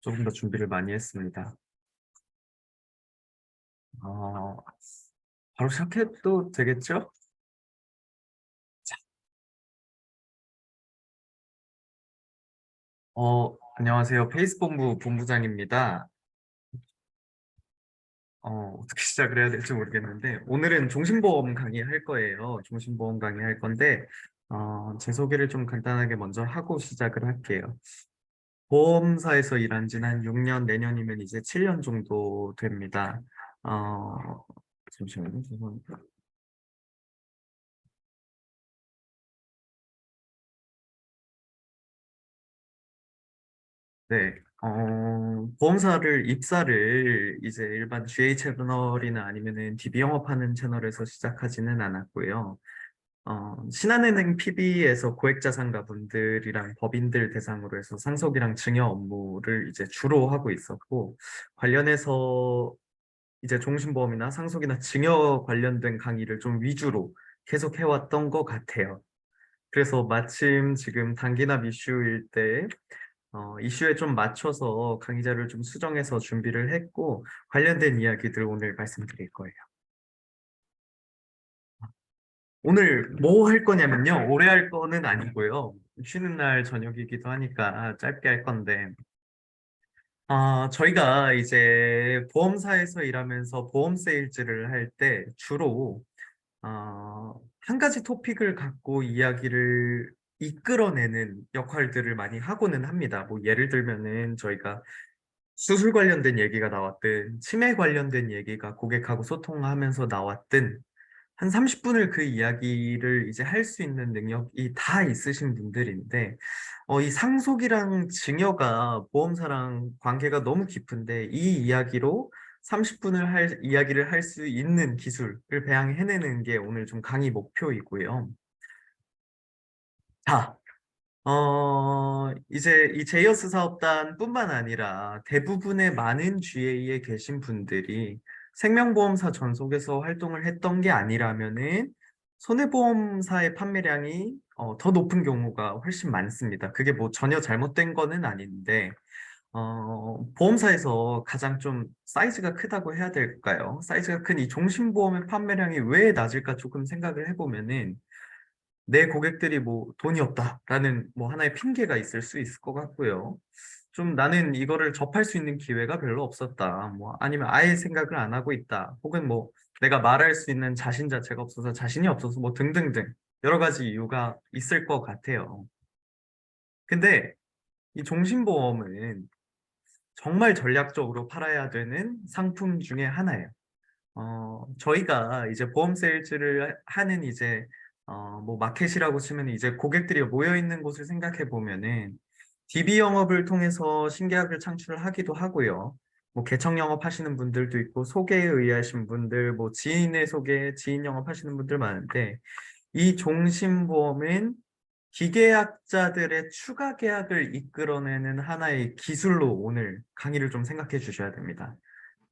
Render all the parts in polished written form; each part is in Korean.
조금 더 준비를 많이 했습니다. 어, 바로 시작해도 되겠죠? 자, 안녕하세요. 페이스본부 본부장입니다. 어떻게 시작을 해야 될지 모르겠는데, 오늘은 종신보험 강의할 거예요. 종신보험 강의할 건데, 제 소개를 좀 간단하게 먼저 하고 시작을 할게요. 보험사에서 일한 지는 한 6년, 내년이면 이제 7년 정도 됩니다. 어, 잠시만요. 죄송합니다. 네, 보험사를 입사를 이제 일반 GA 채널이나 아니면은 DB 영업하는 채널에서 시작하지는 않았고요. 신한은행 PB에서 고액자산가분들이랑 법인들 대상으로 해서 상속이랑 증여 업무를 이제 주로 하고 있었고, 관련해서 이제 종신보험이나 상속이나 증여 관련된 강의를 좀 위주로 계속 해왔던 것 같아요. 그래서 마침 지금 단기납 이슈일 때 이슈에 좀 맞춰서 강의자를 좀 수정해서 준비를 했고, 관련된 이야기들 오늘 말씀드릴 거예요. 오늘 뭐 할 거냐면요. 오래 할 거는 아니고요. 쉬는 날 저녁이기도 하니까 짧게 할 건데, 저희가 이제 보험사에서 일하면서 보험 세일즈를 할 때 주로 한 가지 토픽을 갖고 이야기를 이끌어내는 역할들을 많이 하고는 합니다. 뭐 예를 들면은 저희가 수술 관련된 얘기가 나왔든 치매 관련된 얘기가 고객하고 소통하면서 나왔든 한 30분을 그 이야기를 이제 할 수 있는 능력이 다 있으신 분들인데 이 상속이랑 증여가 보험사랑 관계가 너무 깊은데 이 이야기로 30분을 이야기를 할 수 있는 기술을 배양해내는 게 오늘 좀 강의 목표이고요. 자, 이제 이 제이어스 사업단뿐만 아니라 대부분의 많은 GA에 계신 분들이 생명보험사 전속에서 활동을 했던 게 아니라면은 손해보험사의 판매량이 더 높은 경우가 훨씬 많습니다. 그게 뭐 전혀 잘못된 거는 아닌데, 보험사에서 가장 좀 사이즈가 크다고 해야 될까요? 사이즈가 큰 이 종신보험의 판매량이 왜 낮을까 조금 생각을 해보면은 내 고객들이 뭐 돈이 없다라는 뭐 하나의 핑계가 있을 수 있을 것 같고요. 좀 나는 이거를 접할 수 있는 기회가 별로 없었다. 뭐 아니면 아예 생각을 안 하고 있다. 혹은 뭐 내가 말할 수 있는 자신 자체가 없어서 자신이 없어서 뭐 등등등 여러 가지 이유가 있을 것 같아요. 근데 이 종신보험은 정말 전략적으로 팔아야 되는 상품 중에 하나예요. 저희가 이제 보험 세일즈를 하는 이제 뭐 마켓이라고 치면 이제 고객들이 모여 있는 곳을 생각해 보면은 DB 영업을 통해서 신계약을 창출을 하기도 하고요. 뭐 개청 영업 하시는 분들도 있고 소개에 의하신 분들, 뭐 지인의 소개, 지인 영업 하시는 분들 많은데 이 종신보험은 기계약자들의 추가 계약을 이끌어내는 하나의 기술로 오늘 강의를 좀 생각해 주셔야 됩니다.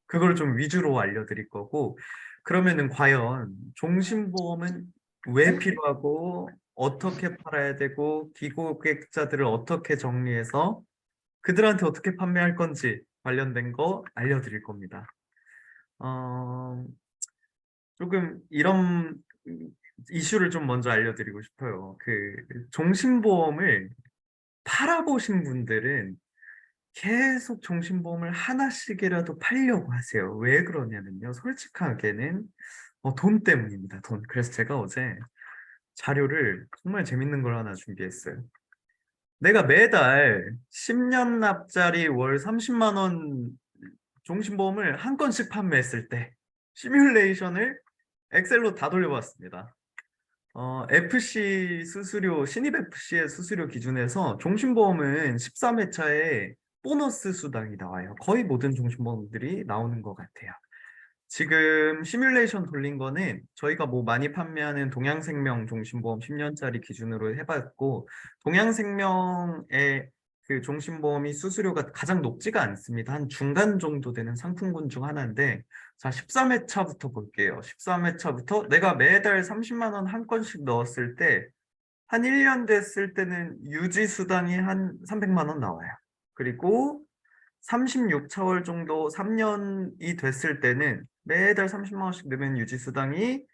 그걸 좀 위주로 알려드릴 거고, 그러면은 과연 종신보험은 왜 필요하고, 어떻게 팔아야 되고, 기고객자들을 어떻게 정리해서 그들한테 어떻게 판매할 건지 관련된 거 알려드릴 겁니다. 어, 조금 이런 이슈를 좀 먼저 알려드리고 싶어요. 그 종신보험을 팔아보신 분들은 계속 종신보험을 하나씩이라도 팔려고 하세요. 왜 그러냐면요. 솔직하게는 돈 때문입니다. 돈. 그래서 제가 어제 자료를 정말 재밌는 걸 하나 준비했어요. 내가 매달 10년 납자리 월 30만 원 종신보험을 한 건씩 판매했을 때 시뮬레이션을 엑셀로 다 돌려봤습니다. FC 수수료, 신입 FC의 수수료 기준에서 종신보험은 13회차에 보너스 수당이 나와요. 거의 모든 종신보험들이 나오는 것 같아요. 지금 시뮬레이션 돌린 거는 저희가 뭐 많이 판매하는 동양생명 종신보험 10년짜리 기준으로 해봤고, 동양생명의 그 종신보험이 수수료가 가장 높지가 않습니다. 한 중간 정도 되는 상품군 중 하나인데, 자, 13회차부터 볼게요. 13회차부터 내가 매달 30만 원 한 건씩 넣었을 때 한 1년 됐을 때는 유지수당이 한 300만 원 나와요. 그리고 36차월 정도 3년이 됐을 때는 매달 30만 원씩 내면 유지수당이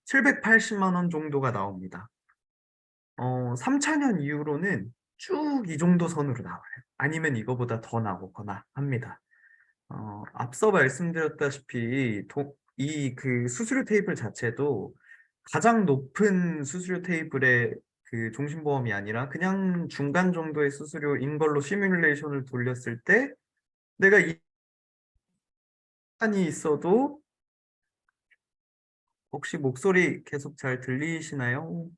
780만 원 정도가 나옵니다. 3차년 이후로는 쭉 이 정도 선으로 나와요. 아니면 이거보다 더 나오거나 합니다. 앞서 말씀드렸다시피 이 그 수수료 테이블 자체도 가장 높은 수수료 테이블의 그 종신보험이 아니라 그냥 중간 정도의 수수료인 걸로 시뮬레이션을 돌렸을 때 내가 이 시간이 있어도 혹시 목소리 계속 잘 들리시나요?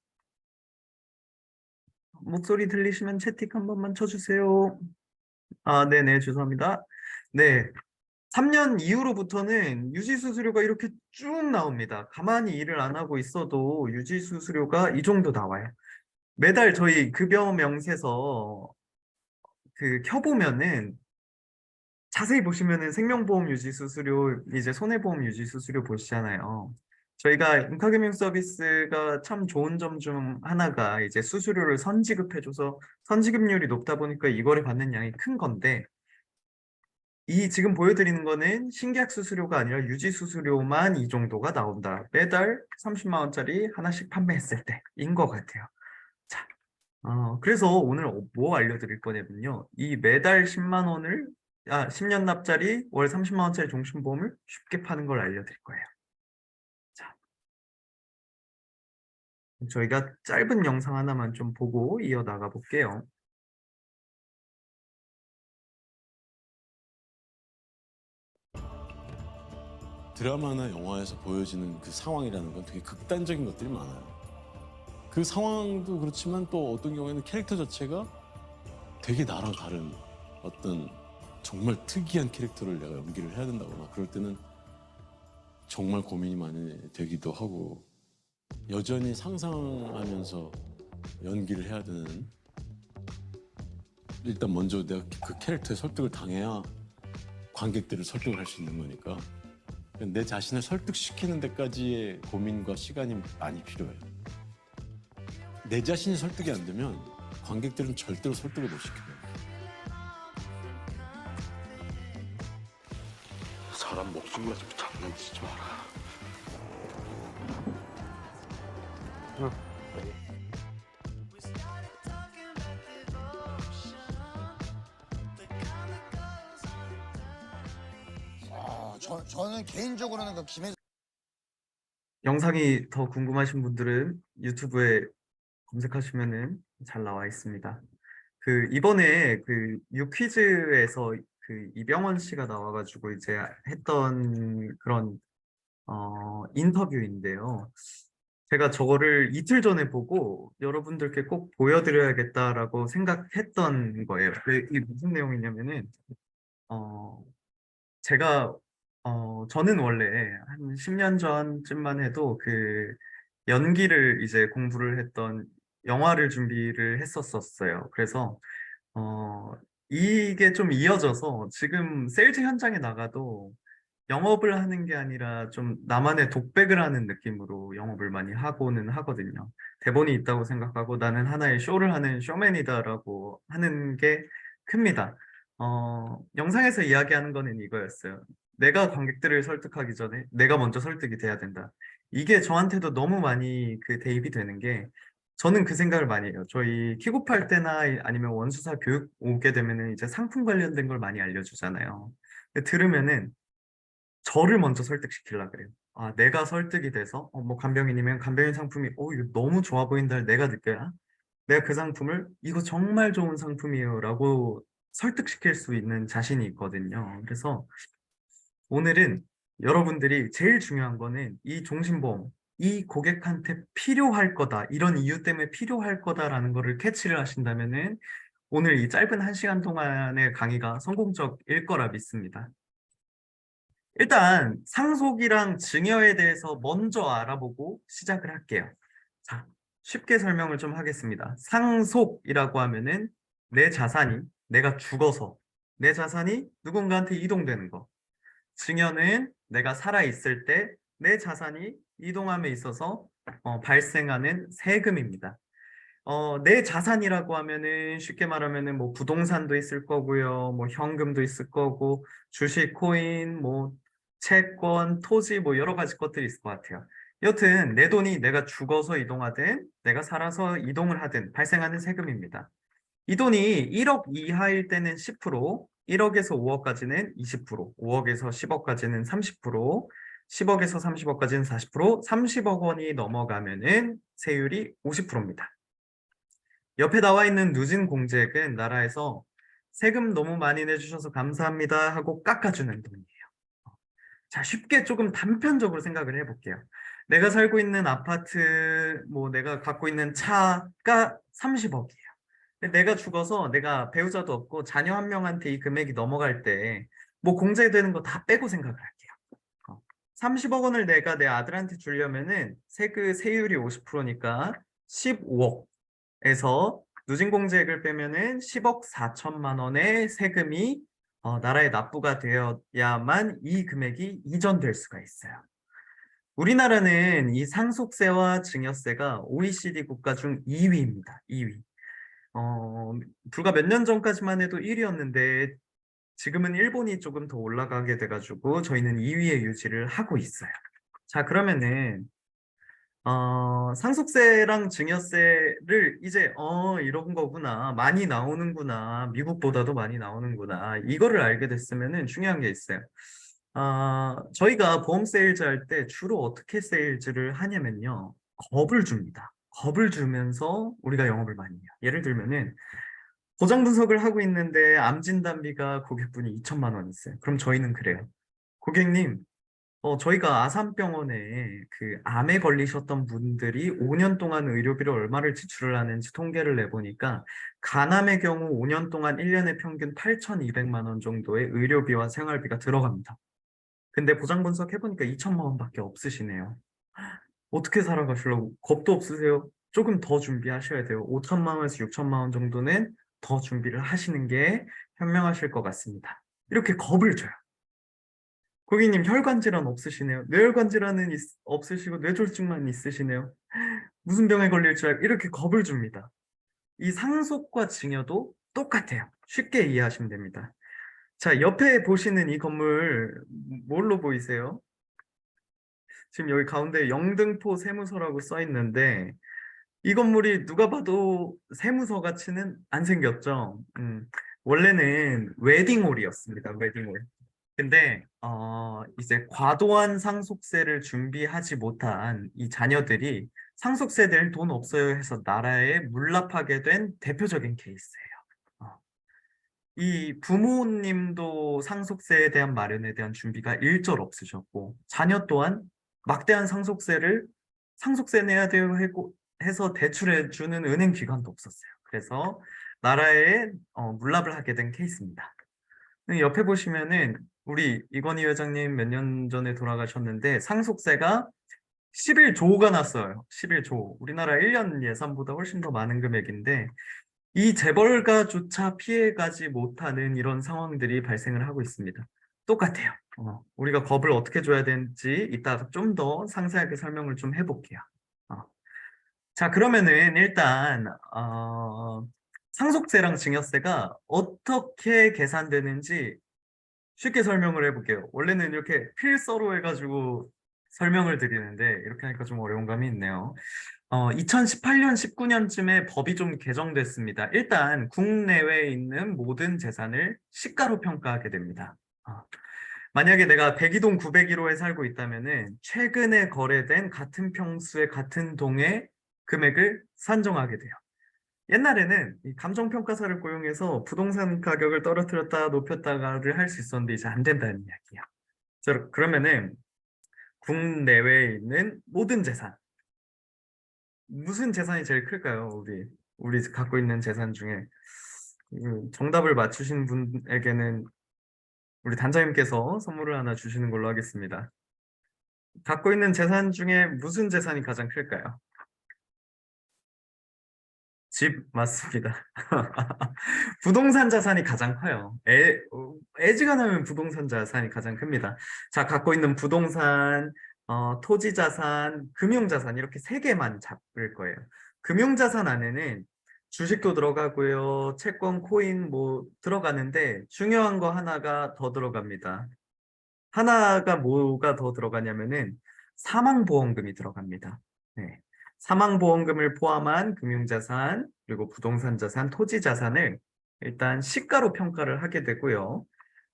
목소리 들리시면 채팅 한 번만 쳐주세요. 아, 네네, 죄송합니다. 네, 3년 이후로부터는 유지수수료가 이렇게 쭉 나옵니다. 가만히 일을 안 하고 있어도 유지수수료가 이 정도 나와요. 매달 저희 급여 명세서 그 켜보면은 자세히 보시면은 생명보험 유지수수료, 이제 손해보험 유지수수료 보시잖아요. 저희가 인카금융 서비스가 참 좋은 점 중 하나가 이제 수수료를 선지급해줘서 선지급률이 높다 보니까 이거를 받는 양이 큰 건데 이 지금 보여드리는 거는 신계약 수수료가 아니라 유지 수수료만 이 정도가 나온다. 매달 30만 원짜리 하나씩 판매했을 때인 것 같아요. 자, 그래서 오늘 뭐 알려드릴 거냐면요. 이 매달 10만 원을 10년 납짜리 월 30만 원짜리 종신보험을 쉽게 파는 걸 알려드릴 거예요. 자, 저희가 짧은 영상 하나만 좀 보고 이어나가 볼게요. 드라마나 영화에서 보여지는 그 상황이라는 건 되게 극단적인 것들이 많아요. 그 상황도 그렇지만 또 어떤 경우에는 캐릭터 자체가 되게 나랑 다른 어떤 정말 특이한 캐릭터를 내가 연기를 해야 된다거나 그럴 때는 정말 고민이 많이 되기도 하고 여전히 상상하면서 연기를 해야 되는 일단 먼저 내가 그 캐릭터에 설득을 당해야 관객들을 설득을 할 수 있는 거니까 내 자신을 설득시키는 데까지의 고민과 시간이 많이 필요해요. 내 자신이 설득이 안 되면 관객들은 절대로 설득을 못 시켜요. 사람 목숨 가지고 장난치지 마라. 저는 개인적으로는 그 김혜수 영상이 더 궁금하신 분들은 유튜브에 검색하시면은 잘 나와 있습니다. 그 이번에 그 유퀴즈에서 그 이병헌 씨가 나와가지고 이제 했던 그런 인터뷰인데요. 제가 저거를 이틀 전에 보고 여러분들께 꼭 보여드려야겠다라고 생각했던 거예요. 이게 무슨 내용이냐면은 어 제가 저는 원래 한 10년 전쯤만 해도 그 연기를 이제 공부를 했던 영화를 준비를 했었어요. 그래서 어, 이게 좀 이어져서 지금 세일즈 현장에 나가도 영업을 하는 게 아니라 좀 나만의 독백을 하는 느낌으로 영업을 많이 하고는 하거든요. 대본이 있다고 생각하고 나는 하나의 쇼를 하는 쇼맨이다라고 하는 게 큽니다. 영상에서 이야기하는 거는 이거였어요. 내가 관객들을 설득하기 전에 내가 먼저 설득이 돼야 된다. 이게 저한테도 너무 많이 그 대입이 되는 게 저는 그 생각을 많이 해요. 저희 킥오프 때나 아니면 원수사 교육 오게 되면은 이제 상품 관련된 걸 많이 알려주잖아요. 근데 들으면은 저를 먼저 설득시키려고 그래요. 내가 설득이 돼서 뭐 간병인이면 간병인 상품이 이거 너무 좋아 보인다를 내가 느껴야 내가 그 상품을 이거 정말 좋은 상품이에요 라고 설득시킬 수 있는 자신이 있거든요. 그래서 오늘은 여러분들이 제일 중요한 거는 이 종신보험, 이 고객한테 필요할 거다, 이런 이유 때문에 필요할 거다라는 거를 캐치를 하신다면은 오늘 이 짧은 1시간 동안의 강의가 성공적일 거라 믿습니다. 일단 상속이랑 증여에 대해서 먼저 알아보고 시작을 할게요. 자, 쉽게 설명을 좀 하겠습니다. 상속이라고 하면은 내 자산이 내가 죽어서 내 자산이 누군가한테 이동되는 거. 증여는 내가 살아있을 때 내 자산이 이동함에 있어서 발생하는 세금입니다. 내 자산이라고 하면은 쉽게 말하면은 뭐 부동산도 있을 거고요. 뭐 현금도 있을 거고, 주식, 코인, 뭐 채권, 토지 뭐 여러 가지 것들이 있을 것 같아요. 여튼 내 돈이 내가 죽어서 이동하든 내가 살아서 이동을 하든 발생하는 세금입니다. 이 돈이 1억 이하일 때는 10%, 1억에서 5억까지는 20%, 5억에서 10억까지는 30%, 10억에서 30억까지는 40%, 30억 원이 넘어가면은 세율이 50%입니다. 옆에 나와 있는 누진 공제액은 나라에서 세금 너무 많이 내주셔서 감사합니다 하고 깎아주는 돈이에요. 자, 쉽게 조금 단편적으로 생각을 해볼게요. 내가 살고 있는 아파트, 뭐 내가 갖고 있는 차가 30억이에요. 내가 죽어서 내가 배우자도 없고 자녀 한 명한테 이 금액이 넘어갈 때 뭐 공제되는 거 다 빼고 생각을 할게요. 30억 원을 내가 내 아들한테 주려면은 세율이 50%니까 15억에서 누진공제액을 빼면은 10억 4천만 원의 세금이 나라에 납부가 되어야만 이 금액이 이전될 수가 있어요. 우리나라는 이 상속세와 증여세가 OECD 국가 중 2위입니다. 2위. 불과 몇 년 전까지만 해도 1위였는데 지금은 일본이 조금 더 올라가게 돼가지고 저희는 2위에 유지를 하고 있어요. 자, 그러면은 상속세랑 증여세를 이제 이런 거구나, 많이 나오는구나, 미국보다도 많이 나오는구나, 이거를 알게 됐으면은 중요한 게 있어요. 저희가 보험 세일즈 할 때 주로 어떻게 세일즈를 하냐면요, 겁을 줍니다. 겁을 주면서 우리가 영업을 많이 해요. 예를 들면은 보장 분석을 하고 있는데 암 진단비가 고객분이 2천만 원 있어요. 그럼 저희는 그래요. 고객님, 저희가 아산병원에 그 암에 걸리셨던 분들이 5년 동안 의료비를 얼마를 지출을 하는지 통계를 내보니까 간암의 경우 5년 동안 1년에 평균 8,200만 원 정도의 의료비와 생활비가 들어갑니다. 근데 보장 분석 해보니까 2천만 원밖에 없으시네요. 어떻게 살아가시려고? 겁도 없으세요? 조금 더 준비하셔야 돼요. 5천만 원에서 6천만 원 정도는 더 준비를 하시는 게 현명하실 것 같습니다. 이렇게 겁을 줘요. 고객님 혈관 질환 없으시네요. 뇌혈관 질환은 없으시고 뇌졸중만 있으시네요. 무슨 병에 걸릴 줄 알고 이렇게 겁을 줍니다. 이 상속과 증여도 똑같아요. 쉽게 이해하시면 됩니다. 자, 옆에 보시는 이 건물 뭘로 보이세요? 지금 여기 가운데 영등포 세무서라고 써 있는데 이 건물이 누가 봐도 세무서 같이는 안 생겼죠. 원래는 웨딩홀이었습니다. 웨딩홀. 근데 이제 과도한 상속세를 준비하지 못한 이 자녀들이 상속세 낼 돈 없어요 해서 나라에 물납하게 된 대표적인 케이스예요. 어, 이 부모님도 상속세에 대한 마련에 대한 준비가 일절 없으셨고 자녀 또한 막대한 상속세 내야 돼요 해서 대출해 주는 은행 기관도 없었어요. 그래서 나라에 물납을 하게 된 케이스입니다. 옆에 보시면은 우리 이건희 회장님 몇 년 전에 돌아가셨는데 상속세가 11조가 났어요. 11조. 우리나라 1년 예산보다 훨씬 더 많은 금액인데 이 재벌가조차 피해가지 못하는 이런 상황들이 발생을 하고 있습니다. 똑같아요. 우리가 겁을 어떻게 줘야 되는지 이따가 좀 더 상세하게 설명을 좀 해볼게요. 어. 자, 그러면은 일단 상속세랑 증여세가 어떻게 계산되는지 쉽게 설명을 해볼게요. 원래는 이렇게 필서로 해가지고 설명을 드리는데 이렇게 하니까 좀 어려운 감이 있네요. 2018년, 19년쯤에 법이 좀 개정됐습니다. 일단 국내외에 있는 모든 재산을 시가로 평가하게 됩니다. 만약에 내가 102동 901호에 살고 있다면은 최근에 거래된 같은 평수의 같은 동의 금액을 산정하게 돼요. 옛날에는 이 감정평가사를 고용해서 부동산 가격을 떨어뜨렸다 높였다가를 할 수 있었는데 이제 안 된다는 이야기야. 그러면은 국내외에 있는 모든 재산, 무슨 재산이 제일 클까요? 우리 갖고 있는 재산 중에 정답을 맞추신 분에게는 우리 단장님께서 선물을 하나 주시는 걸로 하겠습니다. 갖고 있는 재산 중에 무슨 재산이 가장 클까요? 집 맞습니다. 부동산 자산이 가장 커요. 애지간하면 부동산 자산이 가장 큽니다. 자, 갖고 있는 부동산, 토지 자산, 금융 자산 이렇게 세 개만 잡을 거예요. 금융자산 안에는 주식도 들어가고요, 채권, 코인 뭐 들어가는데 중요한 거 하나가 더 들어갑니다. 하나가 뭐가 더 들어가냐면은 사망보험금이 들어갑니다. 네. 사망보험금을 포함한 금융자산, 그리고 부동산 자산, 토지 자산을 일단 시가로 평가를 하게 되고요.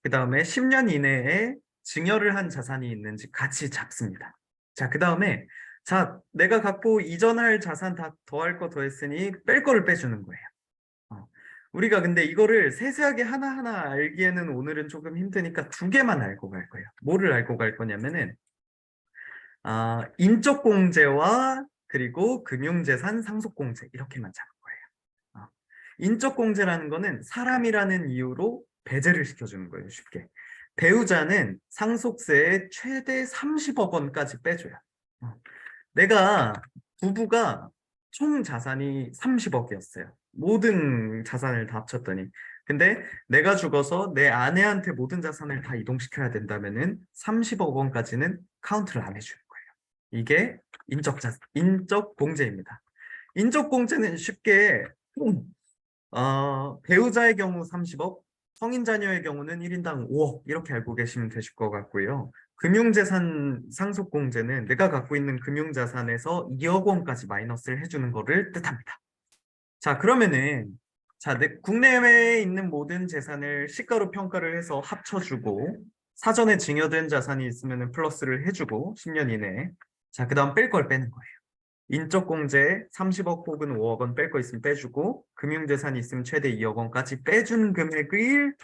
그 다음에 10년 이내에 증여를 한 자산이 있는지 같이 잡습니다. 자, 그 다음에 자, 내가 갖고 이전할 자산 다 더할 거 더했으니 뺄 거를 빼주는 거예요. 어. 우리가 근데 이거를 세세하게 하나하나 알기에는 오늘은 조금 힘드니까 두 개만 알고 갈 거예요. 뭐를 알고 갈 거냐면은 인적 공제와 그리고 금융재산 상속 공제 이렇게만 잡을 거예요. 인적 공제라는 거는 사람이라는 이유로 배제를 시켜주는 거예요. 쉽게. 배우자는 상속세의 최대 30억 원까지 빼줘요. 내가 부부가 총 자산이 30억이었어요. 모든 자산을 다 합쳤더니. 근데 내가 죽어서 내 아내한테 모든 자산을 다 이동시켜야 된다면은 30억 원까지는 카운트를 안 해주는 거예요. 이게 인적 공제입니다. 인적 공제는 쉽게 배우자의 경우 30억, 성인 자녀의 경우는 1인당 5억 이렇게 알고 계시면 되실 것 같고요. 금융재산 상속공제는 내가 갖고 있는 금융자산에서 2억 원까지 마이너스를 해주는 거를 뜻합니다. 자, 그러면은 국내외에 있는 모든 재산을 시가로 평가를 해서 합쳐주고 사전에 증여된 자산이 있으면 플러스를 해주고 10년 이내에 자, 그 다음 뺄 걸 빼는 거예요. 인적 공제 30억 혹은 5억 원 뺄 거 있으면 빼주고 금융재산이 있으면 최대 2억 원까지 빼준 금액을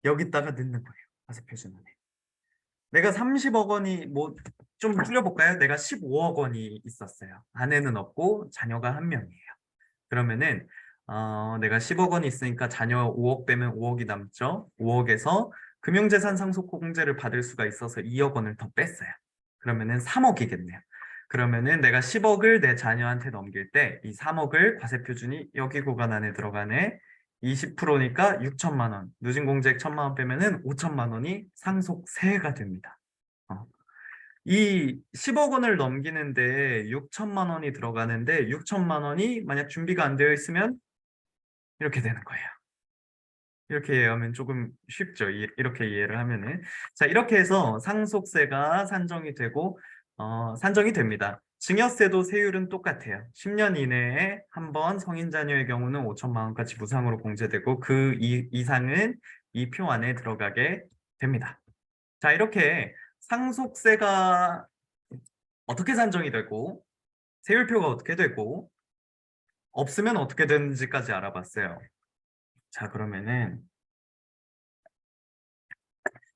여기다가 넣는 거예요. 과세표준 안에. 내가 30억 원이 뭐 좀 줄여볼까요? 내가 15억 원이 있었어요. 아내는 없고 자녀가 한 명이에요. 그러면은 내가 10억 원이 있으니까 자녀 5억 빼면 5억이 남죠. 5억에서 금융재산 상속공제를 받을 수가 있어서 2억 원을 더 뺐어요. 그러면은 3억이겠네요. 그러면은 내가 10억을 내 자녀한테 넘길 때 이 3억을 과세표준이 여기 구간 안에 들어가네. 20%니까 6천만 원. 누진공제액 1천만 원 빼면은 5천만 원이 상속세가 됩니다. 이 10억 원을 넘기는데 6천만 원이 들어가는데 6천만 원이 만약 준비가 안 되어 있으면 이렇게 되는 거예요. 이렇게 이해하면 조금 쉽죠. 이렇게 이해를 하면은. 자, 이렇게 해서 상속세가 산정이 되고, 산정이 됩니다. 증여세도 세율은 똑같아요. 10년 이내에 한 번 성인 자녀의 경우는 5천만 원까지 무상으로 공제되고 그 이상은 이 표 안에 들어가게 됩니다. 자, 이렇게 상속세가 어떻게 산정이 되고 세율표가 어떻게 되고 없으면 어떻게 되는지까지 알아봤어요. 자, 그러면은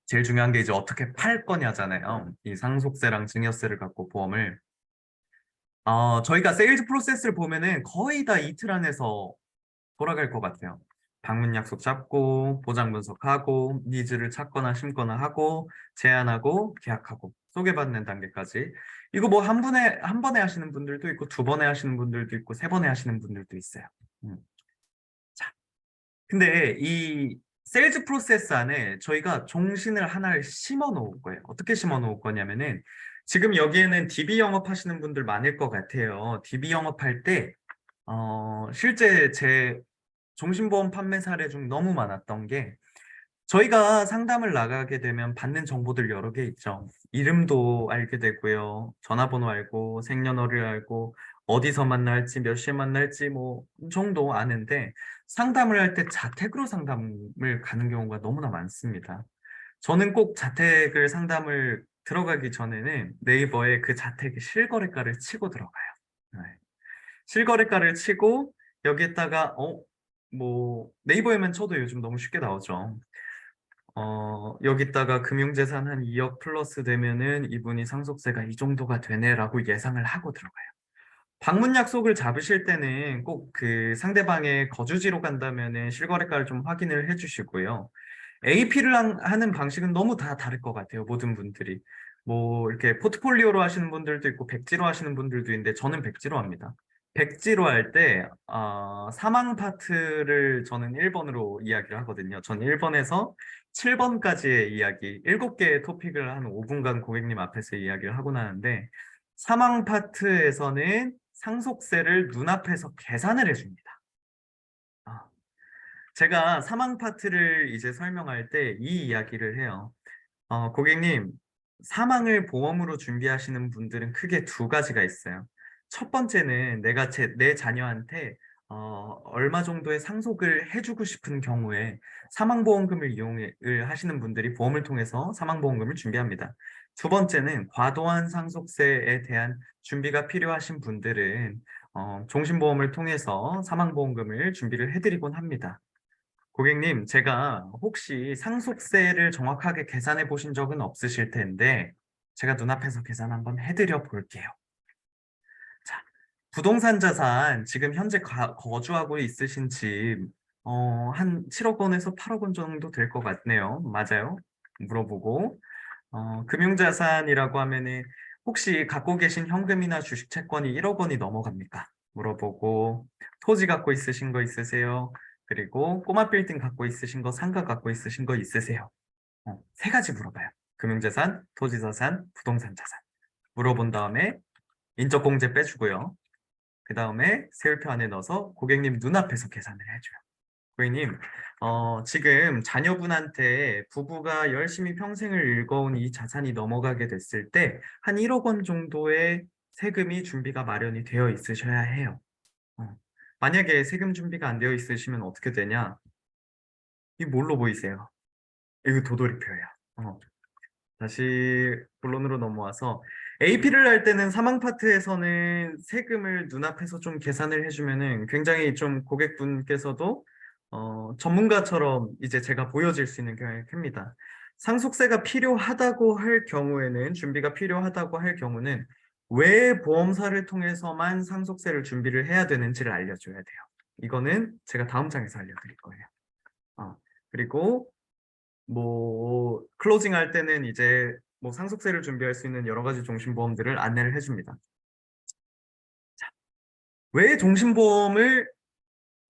제일 중요한 게 이제 어떻게 팔 거냐잖아요. 이 상속세랑 증여세를 갖고 보험을. 저희가 세일즈 프로세스를 보면은 거의 다 이틀 안에서 돌아갈 것 같아요. 방문 약속 잡고, 보장 분석하고, 니즈를 찾거나 심거나 하고, 제안하고, 계약하고, 소개받는 단계까지. 이거 뭐 한 번에 하시는 분들도 있고, 두 번에 하시는 분들도 있고, 세 번에 하시는 분들도 있어요. 자, 근데 이 세일즈 프로세스 안에 저희가 종신을 하나를 심어 놓을 거예요. 어떻게 심어 놓을 거냐면은 지금 여기에는 DB 영업하시는 분들 많을 것 같아요. DB 영업할 때 실제 제 종신보험 판매 사례 중 너무 많았던 게 저희가 상담을 나가게 되면 받는 정보들 여러 개 있죠. 이름도 알게 되고요. 전화번호 알고 생년월일 알고 어디서 만날지 몇 시에 만날지 뭐 정도 아는데 상담을 할 때 자택으로 상담을 가는 경우가 너무나 많습니다. 저는 꼭 자택을 상담을 들어가기 전에는 네이버에 그 자택의 실거래가를 치고 들어가요. 네. 실거래가를 치고 여기에다가 뭐 네이버에만 쳐도 요즘 너무 쉽게 나오죠. 여기다가 금융재산 한 2억 플러스 되면은 이분이 상속세가 이 정도가 되네라고 예상을 하고 들어가요. 방문 약속을 잡으실 때는 꼭 그 상대방의 거주지로 간다면은 실거래가를 좀 확인을 해주시고요. AP를 하는 방식은 너무 다 다를 것 같아요. 모든 분들이. 뭐 이렇게 포트폴리오로 하시는 분들도 있고 백지로 하시는 분들도 있는데 저는 백지로 합니다. 백지로 할 때 사망 파트를 저는 1번으로 이야기를 하거든요. 저는 1번에서 7번까지의 이야기, 7개의 토픽을 한 5분간 고객님 앞에서 이야기를 하고 나는데 사망 파트에서는 상속세를 눈앞에서 계산을 해줍니다. 아, 제가 사망 파트를 이제 설명할 때 이 이야기를 해요. 고객님, 사망을 보험으로 준비하시는 분들은 크게 두 가지가 있어요. 첫 번째는 내 자녀한테 얼마 정도의 상속을 해주고 싶은 경우에 사망보험금을 이용을 하시는 분들이 보험을 통해서 사망보험금을 준비합니다. 두 번째는 과도한 상속세에 대한 준비가 필요하신 분들은 종신보험을 통해서 사망보험금을 준비를 해드리곤 합니다. 고객님, 제가 혹시 상속세를 정확하게 계산해 보신 적은 없으실 텐데, 제가 눈앞에서 계산 한번 해드려 볼게요. 자, 부동산 자산, 지금 현재 거주하고 있으신 집, 한 7억 원에서 8억 원 정도 될 것 같네요. 맞아요? 물어보고, 금융자산이라고 하면은, 혹시 갖고 계신 현금이나 주식 채권이 1억 원이 넘어갑니까? 물어보고, 토지 갖고 있으신 거 있으세요? 그리고 꼬마 빌딩 갖고 있으신 거, 상가 갖고 있으신 거 있으세요? 세 가지 물어봐요. 금융자산, 토지자산, 부동산 자산. 물어본 다음에 인적공제 빼주고요. 그 다음에 세율표 안에 넣어서 고객님 눈앞에서 계산을 해줘요. 고객님, 지금 자녀분한테 부부가 열심히 평생을 일궈온 이 자산이 넘어가게 됐을 때 한 1억 원 정도의 세금이 준비가 마련이 되어 있으셔야 해요. 만약에 세금 준비가 안 되어 있으시면 어떻게 되냐? 이 뭘로 보이세요? 이거 도돌이표예요. 다시 본론으로 넘어와서 AP를 할 때는 사망 파트에서는 세금을 눈앞에서 좀 계산을 해주면은 굉장히 좀 고객분께서도 전문가처럼 이제 제가 보여질 수 있는 경향이 큽니다. 상속세가 필요하다고 할 경우에는 준비가 필요하다고 할 경우는 왜 보험사를 통해서만 상속세를 준비를 해야 되는지를 알려줘야 돼요. 이거는 제가 다음 장에서 알려드릴 거예요. 그리고 뭐 클로징 할 때는 이제 뭐 상속세를 준비할 수 있는 여러 가지 종신보험들을 안내를 해줍니다. 자,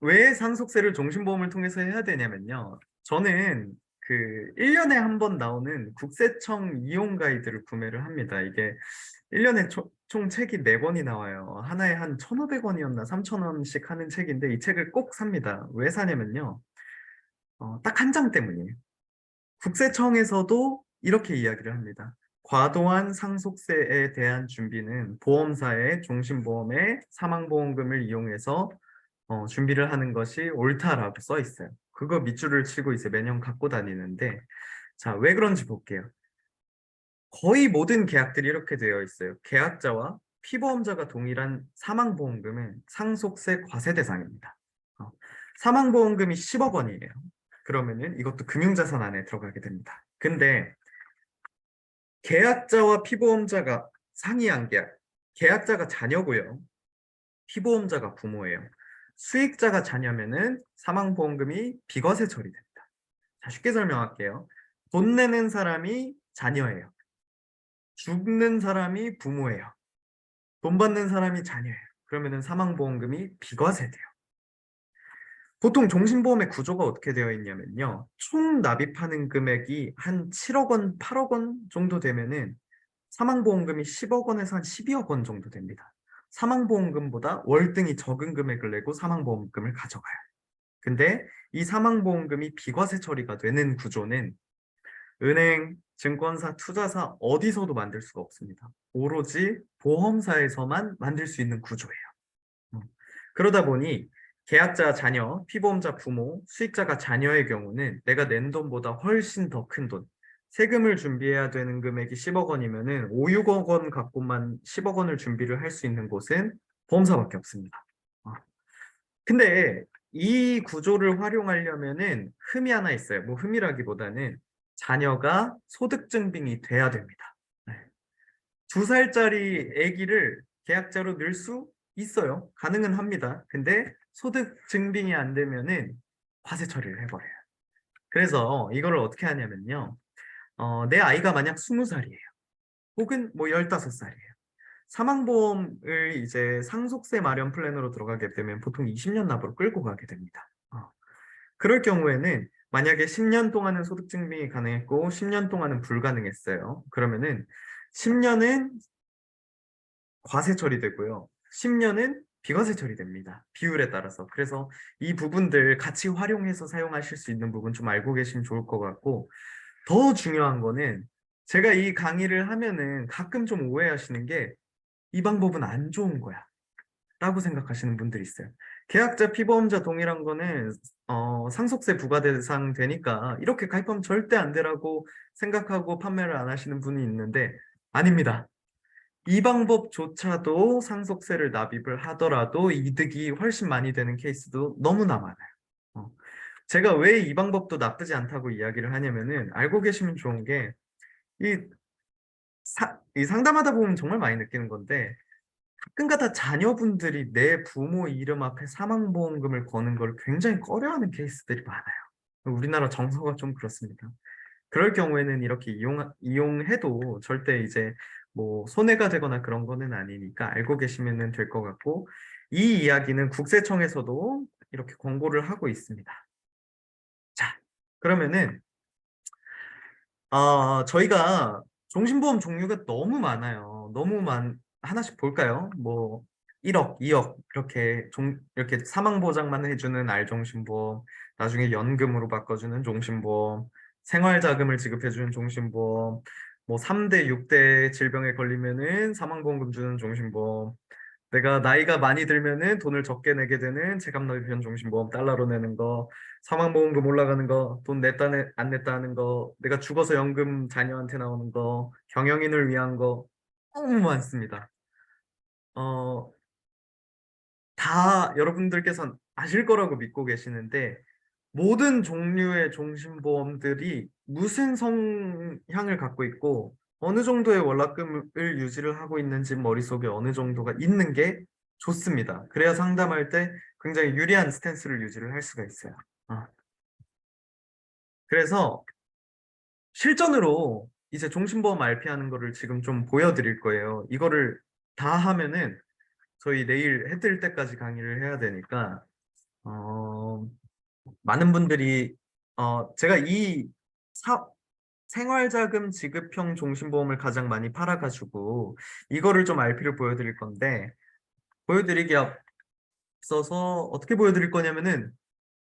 왜 상속세를 종신보험을 통해서 해야 되냐면요. 저는 그 1년에 한 번 나오는 국세청 이용 가이드를 구매를 합니다. 이게 1년에 총 책이 4권이 나와요. 하나에 한 1,500원이었나 3,000원씩 하는 책인데 이 책을 꼭 삽니다. 왜 사냐면요. 딱 한 장 때문이에요. 국세청에서도 이렇게 이야기를 합니다. 과도한 상속세에 대한 준비는 보험사의 종신보험의 사망보험금을 이용해서 준비를 하는 것이 옳다라고 써 있어요. 그거 밑줄을 치고 이제 매년 갖고 다니는데, 자, 왜 그런지 볼게요. 거의 모든 계약들이 이렇게 되어 있어요. 계약자와 피보험자가 동일한 사망보험금은 상속세 과세 대상입니다. 사망보험금이 10억 원이에요. 그러면은 이것도 금융자산 안에 들어가게 됩니다. 근데 계약자와 피보험자가 상이한 계약, 계약자가 자녀고요. 피보험자가 부모예요. 수익자가 자녀면은 사망보험금이 비과세 처리됩니다. 자, 쉽게 설명할게요. 돈 내는 사람이 자녀예요. 죽는 사람이 부모예요. 돈 받는 사람이 자녀예요. 그러면은 사망보험금이 비과세돼요. 보통 종신보험의 구조가 어떻게 되어 있냐면요. 총 납입하는 금액이 한 7억 원, 8억 원 정도 되면은 사망보험금이 10억 원에서 한 12억 원 정도 됩니다. 사망보험금보다 월등히 적은 금액을 내고 사망보험금을 가져가요. 근데 이 사망보험금이 비과세 처리가 되는 구조는 은행, 증권사, 투자사 어디서도 만들 수가 없습니다. 오로지 보험사에서만 만들 수 있는 구조예요. 그러다 보니 계약자 자녀, 피보험자 부모, 수익자가 자녀의 경우는 내가 낸 돈보다 훨씬 더 큰 돈, 세금을 준비해야 되는 금액이 10억 원이면은 5, 6억 원 갖고만 10억 원을 준비를 할 수 있는 곳은 보험사밖에 없습니다. 근데 이 구조를 활용하려면은 흠이 하나 있어요. 뭐 흠이라기보다는 자녀가 소득증빙이 돼야 됩니다. 2살짜리 아기를 계약자로 넣을 수 있어요. 가능은 합니다. 근데 소득 증빙이 안 되면은 과세 처리를 해버려요. 그래서 이거를 어떻게 하냐면요. 내 아이가 만약 20살이에요. 혹은 뭐 15살이에요. 사망보험을 이제 상속세 마련 플랜으로 들어가게 되면 보통 20년 납으로 끌고 가게 됩니다. 그럴 경우에는 만약에 10년 동안은 소득 증빙이 가능했고 10년 동안은 불가능했어요. 그러면은 10년은 과세 처리되고요. 10년은 비과세 처리됩니다. 비율에 따라서. 그래서 이 부분들 같이 활용해서 사용하실 수 있는 부분 좀 알고 계시면 좋을 것 같고, 더 중요한 거는 제가 이 강의를 하면은 가끔 좀 오해하시는 게 이 방법은 안 좋은 거야 라고 생각하시는 분들이 있어요. 계약자 피보험자 동일한 거는 상속세 부과 대상 되니까 이렇게 가입하면 절대 안 되라고 생각하고 판매를 안 하시는 분이 있는데 아닙니다. 이 방법조차도 상속세를 납입을 하더라도 이득이 훨씬 많이 되는 케이스도 너무나 많아요. 어. 제가 왜 이 방법도 나쁘지 않다고 이야기를 하냐면은 알고 계시면 좋은 게 이 이 상담하다 보면 정말 많이 느끼는 건데 가끔가다 자녀분들이 내 부모 이름 앞에 사망보험금을 거는 걸 굉장히 꺼려하는 케이스들이 많아요. 우리나라 정서가 좀 그렇습니다. 그럴 경우에는 이렇게 이용해도 절대 이제 뭐 손해가 되거나 그런 거는 아니니까 알고 계시면 될 것 같고, 이 이야기는 국세청에서도 이렇게 권고를 하고 있습니다. 자, 그러면은 저희가 종신보험 종류가 너무 많아요. 하나씩 볼까요? 뭐 1억, 2억 이렇게 사망보장만 해주는 알종신보험, 나중에 연금으로 바꿔주는 종신보험, 생활자금을 지급해주는 종신보험, 뭐 3대, 6대 질병에 걸리면은 사망보험금 주는 종신보험, 내가 나이가 많이 들면은 돈을 적게 내게 되는 체감납입형 종신보험 달러로 내는 거, 사망보험금 올라가는 거, 돈 냈다 안 냈다 하는 거, 내가 죽어서 연금 자녀한테 나오는 거, 경영인을 위한 거 너무 많습니다. 다 여러분들께서는 아실 거라고 믿고 계시는데 모든 종류의 종신보험들이 무슨 성향을 갖고 있고 어느 정도의 월납금을 유지를 하고 있는지 머릿속에 어느 정도가 있는 게 좋습니다. 그래야 상담할 때 굉장히 유리한 스탠스를 유지를 할 수가 있어요. 어. 그래서 실전으로 이제 종신보험 RP하는 거를 지금 좀 보여드릴 거예요. 이거를 다 하면은 저희 내일 해 뜰 때까지 강의를 해야 되니까 어, 많은 분들이 제가 생활자금 지급형 종신보험을 가장 많이 팔아가지고 이거를 좀 RP를 보여드릴 건데 보여드리기 앞서서 어떻게 보여드릴 거냐면은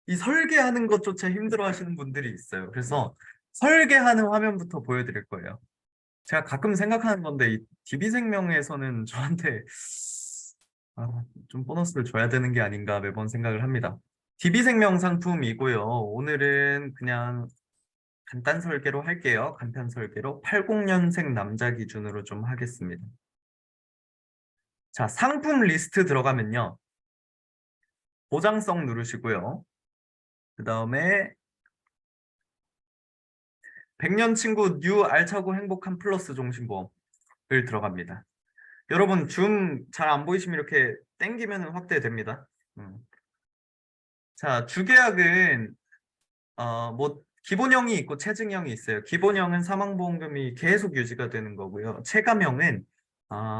이 설계하는 것조차 힘들어 하시는 분들이 있어요. 그래서 설계하는 화면부터 보여드릴 거예요. 제가 가끔 생각하는 건데 이 DB생명에서는 저한테 좀 보너스를 줘야 되는 게 아닌가 매번 생각을 합니다. DB생명 상품이고요. 오늘은 그냥 간단 설계로 할게요. 간편 설계로 80년생 남자 기준으로 좀 하겠습니다. 자, 상품 리스트 들어가면요. 보장성 누르시고요. 그 다음에 100년 친구 뉴 알차고 행복한 플러스 종신보험을 들어갑니다. 여러분 줌 잘 안 보이시면 이렇게 땡기면 확대됩니다. 자, 주계약은 뭐 기본형이 있고 체증형이 있어요. 기본형은 사망보험금이 계속 유지가 되는 거고요. 체감형은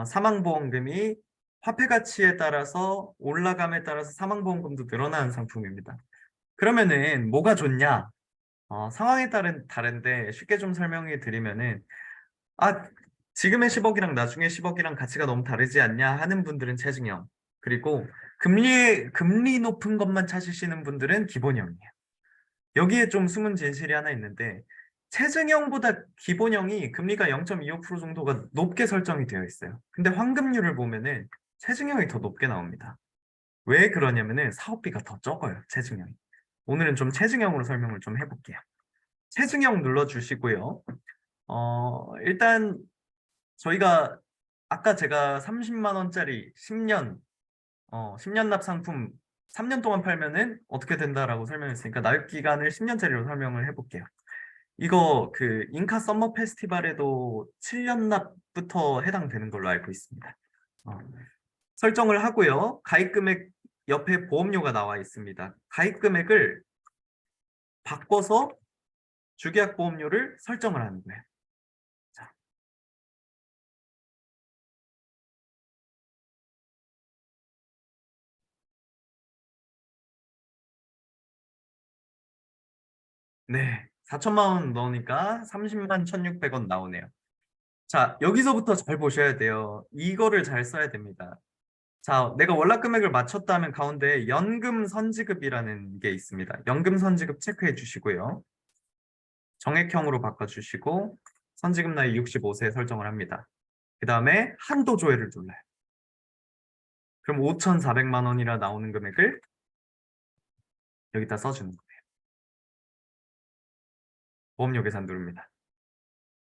사망보험금이 화폐 가치에 따라서 올라감에 따라서 사망보험금도 늘어나는 상품입니다. 그러면은 뭐가 좋냐? 상황에 따른 다른데 쉽게 좀 설명해 드리면은 지금의 10억이랑 나중에 10억이랑 가치가 너무 다르지 않냐 하는 분들은 체증형, 그리고 금리 높은 것만 찾으시는 분들은 기본형이에요. 여기에 좀 숨은 진실이 하나 있는데 체증형보다 기본형이 금리가 0.25% 정도가 높게 설정이 되어 있어요. 근데 환급률을 보면은 체증형이 더 높게 나옵니다. 왜 그러냐면은 사업비가 더 적어요, 체증형이. 오늘은 좀 체증형으로 설명을 좀 해볼게요. 체증형 눌러주시고요. 일단 저희가 아까 제가 30만 원짜리 10년 납 상품 3년 동안 팔면은 어떻게 된다라고 설명했으니까 납입 기간을 10년짜리로 설명을 해볼게요. 이거 그 인카 썸머 페스티벌에도 7년 납부터 해당되는 걸로 알고 있습니다. 설정을 하고요. 가입 금액 옆에 보험료가 나와 있습니다. 가입 금액을 바꿔서 주계약 보험료를 설정을 하는 거예요. 자. 네, 4천만 원 넣으니까 30만 1,600원 나오네요. 자, 여기서부터 잘 보셔야 돼요. 이거를 잘 써야 됩니다. 자, 내가 월납 금액을 맞췄다면 가운데 연금 선지급이라는 게 있습니다. 연금 선지급 체크해 주시고요. 정액형으로 바꿔주시고 선지급 나이 65세 설정을 합니다. 그 다음에 한도 조회를 눌러요. 그럼 5,400만 원이라 나오는 금액을 여기다 써주는 거예요. 보험료 계산 누릅니다.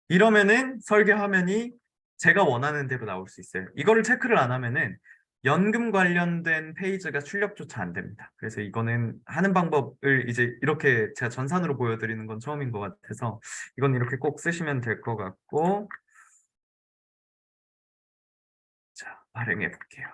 이러면은 설계 화면이 제가 원하는 대로 나올 수 있어요. 이거를 체크를 안 하면은 연금 관련된 페이지가 출력조차 안 됩니다. 그래서 이거는 하는 방법을 이제 이렇게 제가 전산으로 보여드리는 건 처음인 것 같아서 이건 이렇게 꼭 쓰시면 될 것 같고, 자, 발행해 볼게요.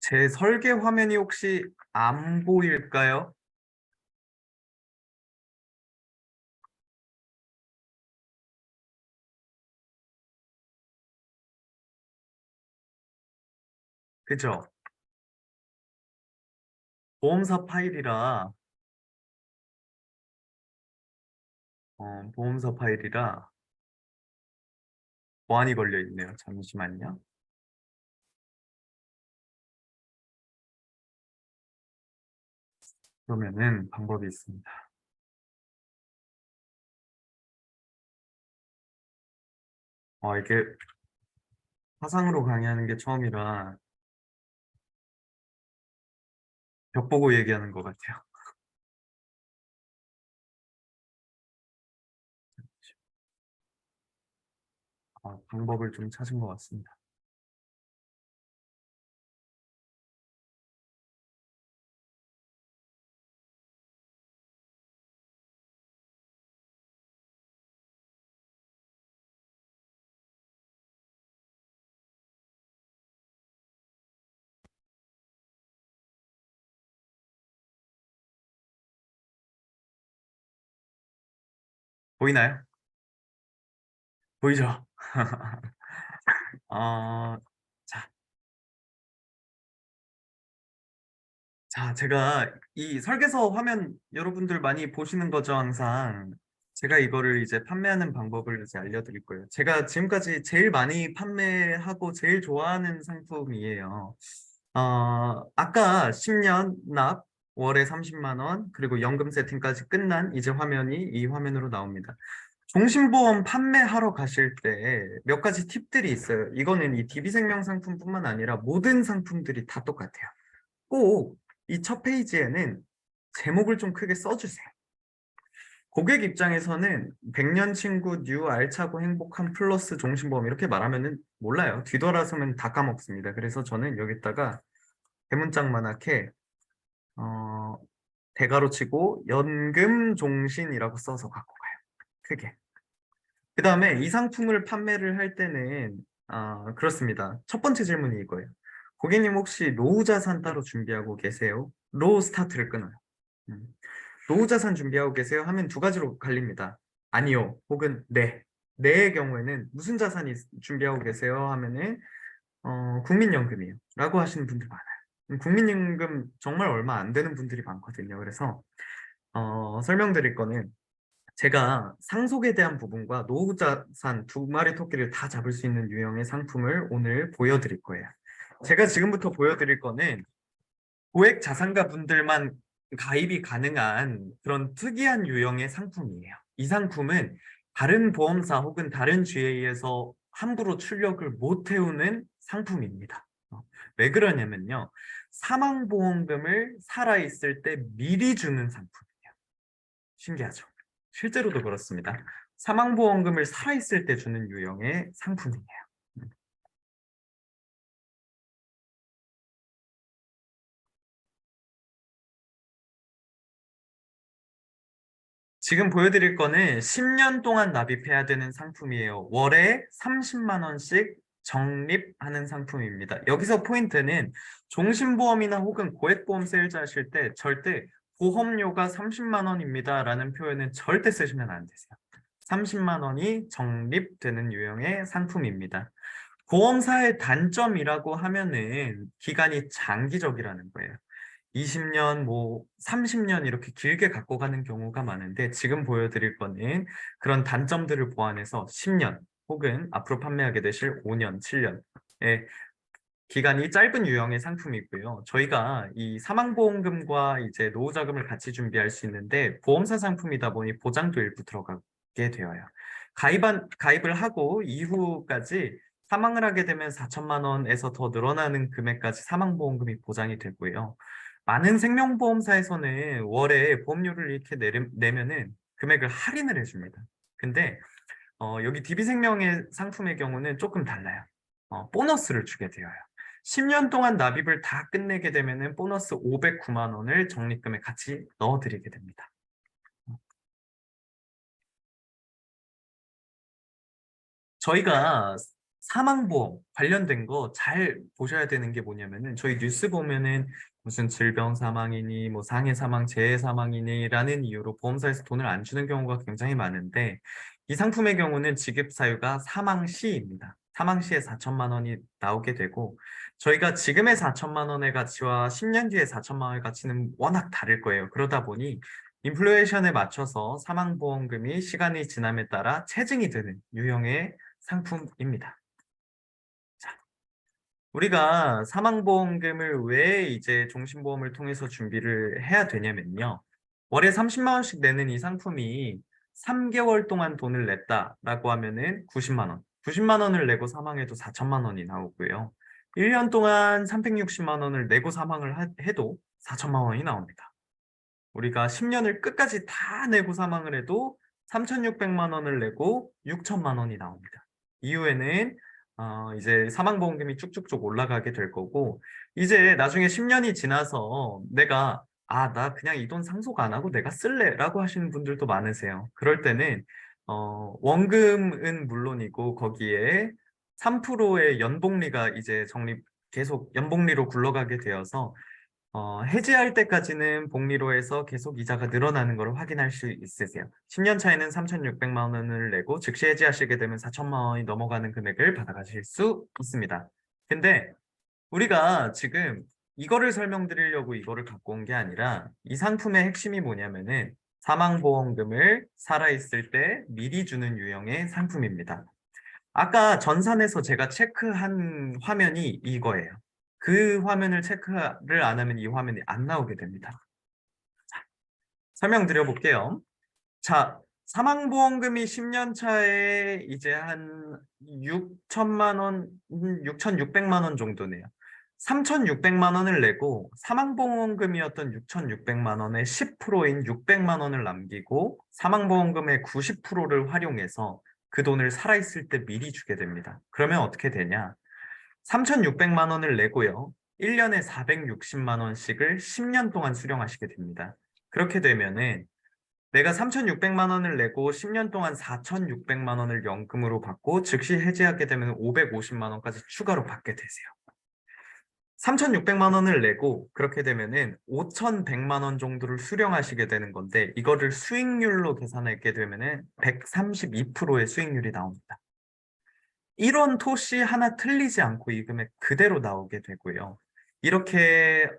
제 설계 화면이 혹시 안 보일까요? 그죠? 보험사 파일이라, 보험사 파일이라 보안이 걸려 있네요. 잠시만요. 그러면은 방법이 있습니다. 이게 화상으로 강의하는 게 처음이라 벽 보고 얘기하는 것 같아요. 방법을 좀 찾은 것 같습니다. 보이나요? 보이죠? 어, 자, 제가 이 설계서 화면 여러분들 많이 보시는 거죠, 항상. 제가 이거를 이제 판매하는 방법을 이제 알려드릴 거예요. 제가 지금까지 제일 많이 판매하고 제일 좋아하는 상품이에요. 아까 10년 납, 월에 30만 원, 그리고 연금 세팅까지 끝난 이제 화면이 이 화면으로 나옵니다. 종신보험 판매하러 가실 때 몇 가지 팁들이 있어요. 이거는 이 DB생명 상품뿐만 아니라 모든 상품들이 다 똑같아요. 꼭 이 첫 페이지에는 제목을 좀 크게 써주세요. 고객 입장에서는 100년 친구 뉴 알차고 행복한 플러스 종신보험 이렇게 말하면은 몰라요. 뒤돌아서면 다 까먹습니다. 그래서 저는 여기다가 대문짝만하게 어, 대가로 치고 연금 종신이라고 써서 갖고 가요. 크게. 그 다음에 이 상품을 판매를 할 때는 그렇습니다. 첫 번째 질문이 이거예요. 고객님 혹시 노후 자산 따로 준비하고 계세요? 로 스타트를 끊어요. 음. 노후 자산 준비하고 계세요? 하면 두 가지로 갈립니다. 아니요, 혹은 네. 네의 경우에는 무슨 자산이 준비하고 계세요? 하면은 국민연금이에요. 라고 하시는 분들 많아요. 국민연금 정말 얼마 안 되는 분들이 많거든요. 그래서 설명드릴 거는 제가 상속에 대한 부분과 노후 자산 두 마리 토끼를 다 잡을 수 있는 유형의 상품을 오늘 보여드릴 거예요. 제가 지금부터 보여드릴 거는 고액 자산가 분들만 가입이 가능한 그런 특이한 유형의 상품이에요. 이 상품은 다른 보험사 혹은 다른 GA에서 함부로 출력을 못 해오는 상품입니다. 왜 그러냐면요. 사망보험금을 살아있을 때 미리 주는 상품이에요. 신기하죠? 실제로도 그렇습니다. 사망보험금을 살아있을 때 주는 유형의 상품이에요. 지금 보여드릴 거는 10년 동안 납입해야 되는 상품이에요. 월에 30만 원씩 적립하는 상품입니다. 여기서 포인트는 종신보험이나 혹은 고액보험 세일즈 하실 때 절대 보험료가 30만 원입니다 라는 표현은 절대 쓰시면 안 되세요. 30만 원이 적립되는 유형의 상품입니다. 보험사의 단점이라고 하면은 기간이 장기적이라는 거예요. 20년, 뭐 30년 이렇게 길게 갖고 가는 경우가 많은데 지금 보여드릴 거는 그런 단점들을 보완해서 10년 혹은 앞으로 판매하게 되실 5년, 7년의 기간이 짧은 유형의 상품이고요. 저희가 이 사망보험금과 이제 노후자금을 같이 준비할 수 있는데 보험사 상품이다 보니 보장도 일부 들어가게 되어요. 가입을 하고 이후까지 사망을 하게 되면 4천만 원에서 더 늘어나는 금액까지 사망보험금이 보장이 되고요. 많은 생명보험사에서는 월에 보험료를 이렇게 내면은 금액을 할인을 해줍니다. 근데 여기 DB생명의 상품의 경우는 조금 달라요. 보너스를 주게 되어요. 10년 동안 납입을 다 끝내게 되면은 보너스 509만 원을 적립금에 같이 넣어드리게 됩니다. 저희가 사망보험 관련된 거 잘 보셔야 되는 게 뭐냐면은 저희 뉴스 보면은 무슨 질병 사망이니 뭐 상해 사망, 재해 사망이니라는 이유로 보험사에서 돈을 안 주는 경우가 굉장히 많은데 이 상품의 경우는 지급 사유가 사망 시입니다. 사망 시에 4천만 원이 나오게 되고 저희가 지금의 4천만 원의 가치와 10년 뒤에 4천만 원의 가치는 워낙 다를 거예요. 그러다 보니 인플레이션에 맞춰서 사망보험금이 시간이 지남에 따라 체증이 되는 유형의 상품입니다. 자, 우리가 사망보험금을 왜 이제 종신보험을 통해서 준비를 해야 되냐면요. 월에 30만 원씩 내는 이 상품이 3개월 동안 돈을 냈다라고 하면은 90만 원. 90만 원을 내고 사망해도 4천만 원이 나오고요. 1년 동안 360만 원을 내고 사망을 해도 4천만 원이 나옵니다. 우리가 10년을 끝까지 다 내고 사망을 해도 3,600만 원을 내고 6천만 원이 나옵니다. 이후에는 이제 사망보험금이 쭉쭉쭉 올라가게 될 거고 이제 나중에 10년이 지나서 내가 나 그냥 이 돈 상속 안 하고 내가 쓸래 라고 하시는 분들도 많으세요. 그럴 때는 원금은 물론이고 거기에 3%의 연복리가 이제 계속 연복리로 굴러가게 되어서 해지할 때까지는 복리로 해서 계속 이자가 늘어나는 것을 확인할 수 있으세요. 10년 차에는 3,600만 원을 내고 즉시 해지하시게 되면 4천만 원이 넘어가는 금액을 받아가실 수 있습니다. 근데 우리가 지금 이거를 설명드리려고 이거를 갖고 온 게 아니라 이 상품의 핵심이 뭐냐면은 사망보험금을 살아있을 때 미리 주는 유형의 상품입니다. 아까 전산에서 제가 체크한 화면이 이거예요. 그 화면을 체크를 안 하면 이 화면이 안 나오게 됩니다. 자, 설명드려 볼게요. 자, 사망보험금이 10년 차에 이제 한 6천만 원, 6,600만 원 정도네요. 3,600만 원을 내고 사망보험금이었던 6,600만 원의 10%인 600만 원을 남기고 사망보험금의 90%를 활용해서 그 돈을 살아있을 때 미리 주게 됩니다. 그러면 어떻게 되냐? 3,600만 원을 내고요. 1년에 460만 원씩을 10년 동안 수령하시게 됩니다. 그렇게 되면은 내가 3,600만 원을 내고 10년 동안 4,600만 원을 연금으로 받고 즉시 해지하게 되면 550만 원까지 추가로 받게 되세요. 3,600만 원을 내고 그렇게 되면은 5,100만 원 정도를 수령하시게 되는 건데 이거를 수익률로 계산하게 되면은 132%의 수익률이 나옵니다. 1원 토시 하나 틀리지 않고 이 금액 그대로 나오게 되고요. 이렇게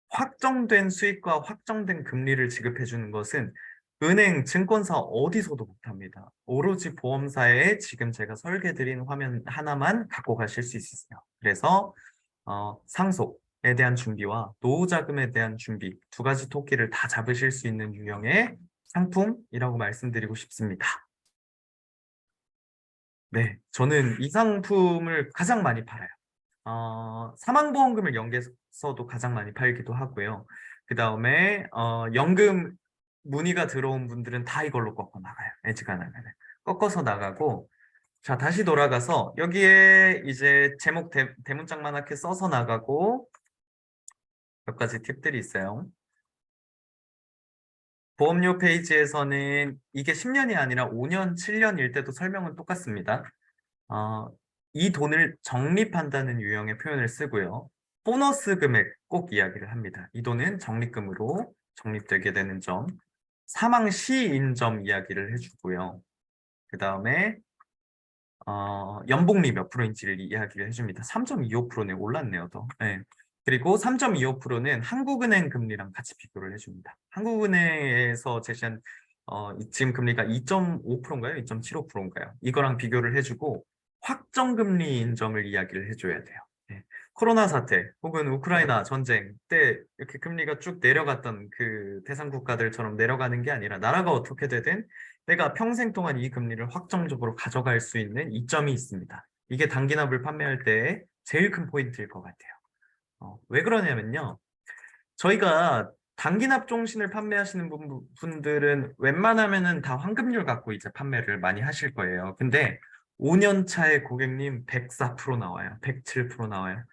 확정된 수익과 확정된 금리를 지급해 주는 것은 은행, 증권사 어디서도 못합니다. 오로지 보험사에 지금 제가 설계드린 화면 하나만 갖고 가실 수 있으세요. 그래서 상속에 대한 준비와 노후자금에 대한 준비 두 가지 토끼를 다 잡으실 수 있는 유형의 상품이라고 말씀드리고 싶습니다. 네, 저는 이 상품을 가장 많이 팔아요. 사망보험금을 연계해서도 가장 많이 팔기도 하고요. 그 다음에 연금 문의가 들어온 분들은 다 이걸로 꺾어 나가요. 에지가 나가는 꺾어서 나가고 자 다시 돌아가서 여기에 이제 제목 대문짝만하게 써서 나가고 몇 가지 팁들이 있어요. 보험료 페이지에서는 이게 10년이 아니라 5년, 7년일 때도 설명은 똑같습니다. 이 돈을 적립한다는 유형의 표현을 쓰고요. 보너스 금액 꼭 이야기를 합니다. 이 돈은 적립금으로 적립되게 되는 점, 사망 시인 점 이야기를 해주고요. 그 다음에 연복리 몇 프로인지를 이야기를 해줍니다. 3.25%네, 올랐네요, 더. 네. 그리고 3.25%는 한국은행 금리랑 같이 비교를 해줍니다. 한국은행에서 제시한 지금 금리가 2.5%인가요? 2.75%인가요? 이거랑 비교를 해주고 확정금리 인정을 이야기를 해줘야 돼요. 네. 코로나 사태 혹은 우크라이나 전쟁 때 이렇게 금리가 쭉 내려갔던 그 대상 국가들처럼 내려가는 게 아니라 나라가 어떻게 되든 내가 평생 동안 이 금리를 확정적으로 가져갈 수 있는 이점이 있습니다. 이게 단기납을 판매할 때 제일 큰 포인트일 것 같아요. 왜 그러냐면요. 저희가 단기납 종신을 판매하시는 분들은 웬만하면은 다 환급률 갖고 이제 판매를 많이 하실 거예요. 근데 5년 차에 고객님 104% 나와요. 107% 나와요.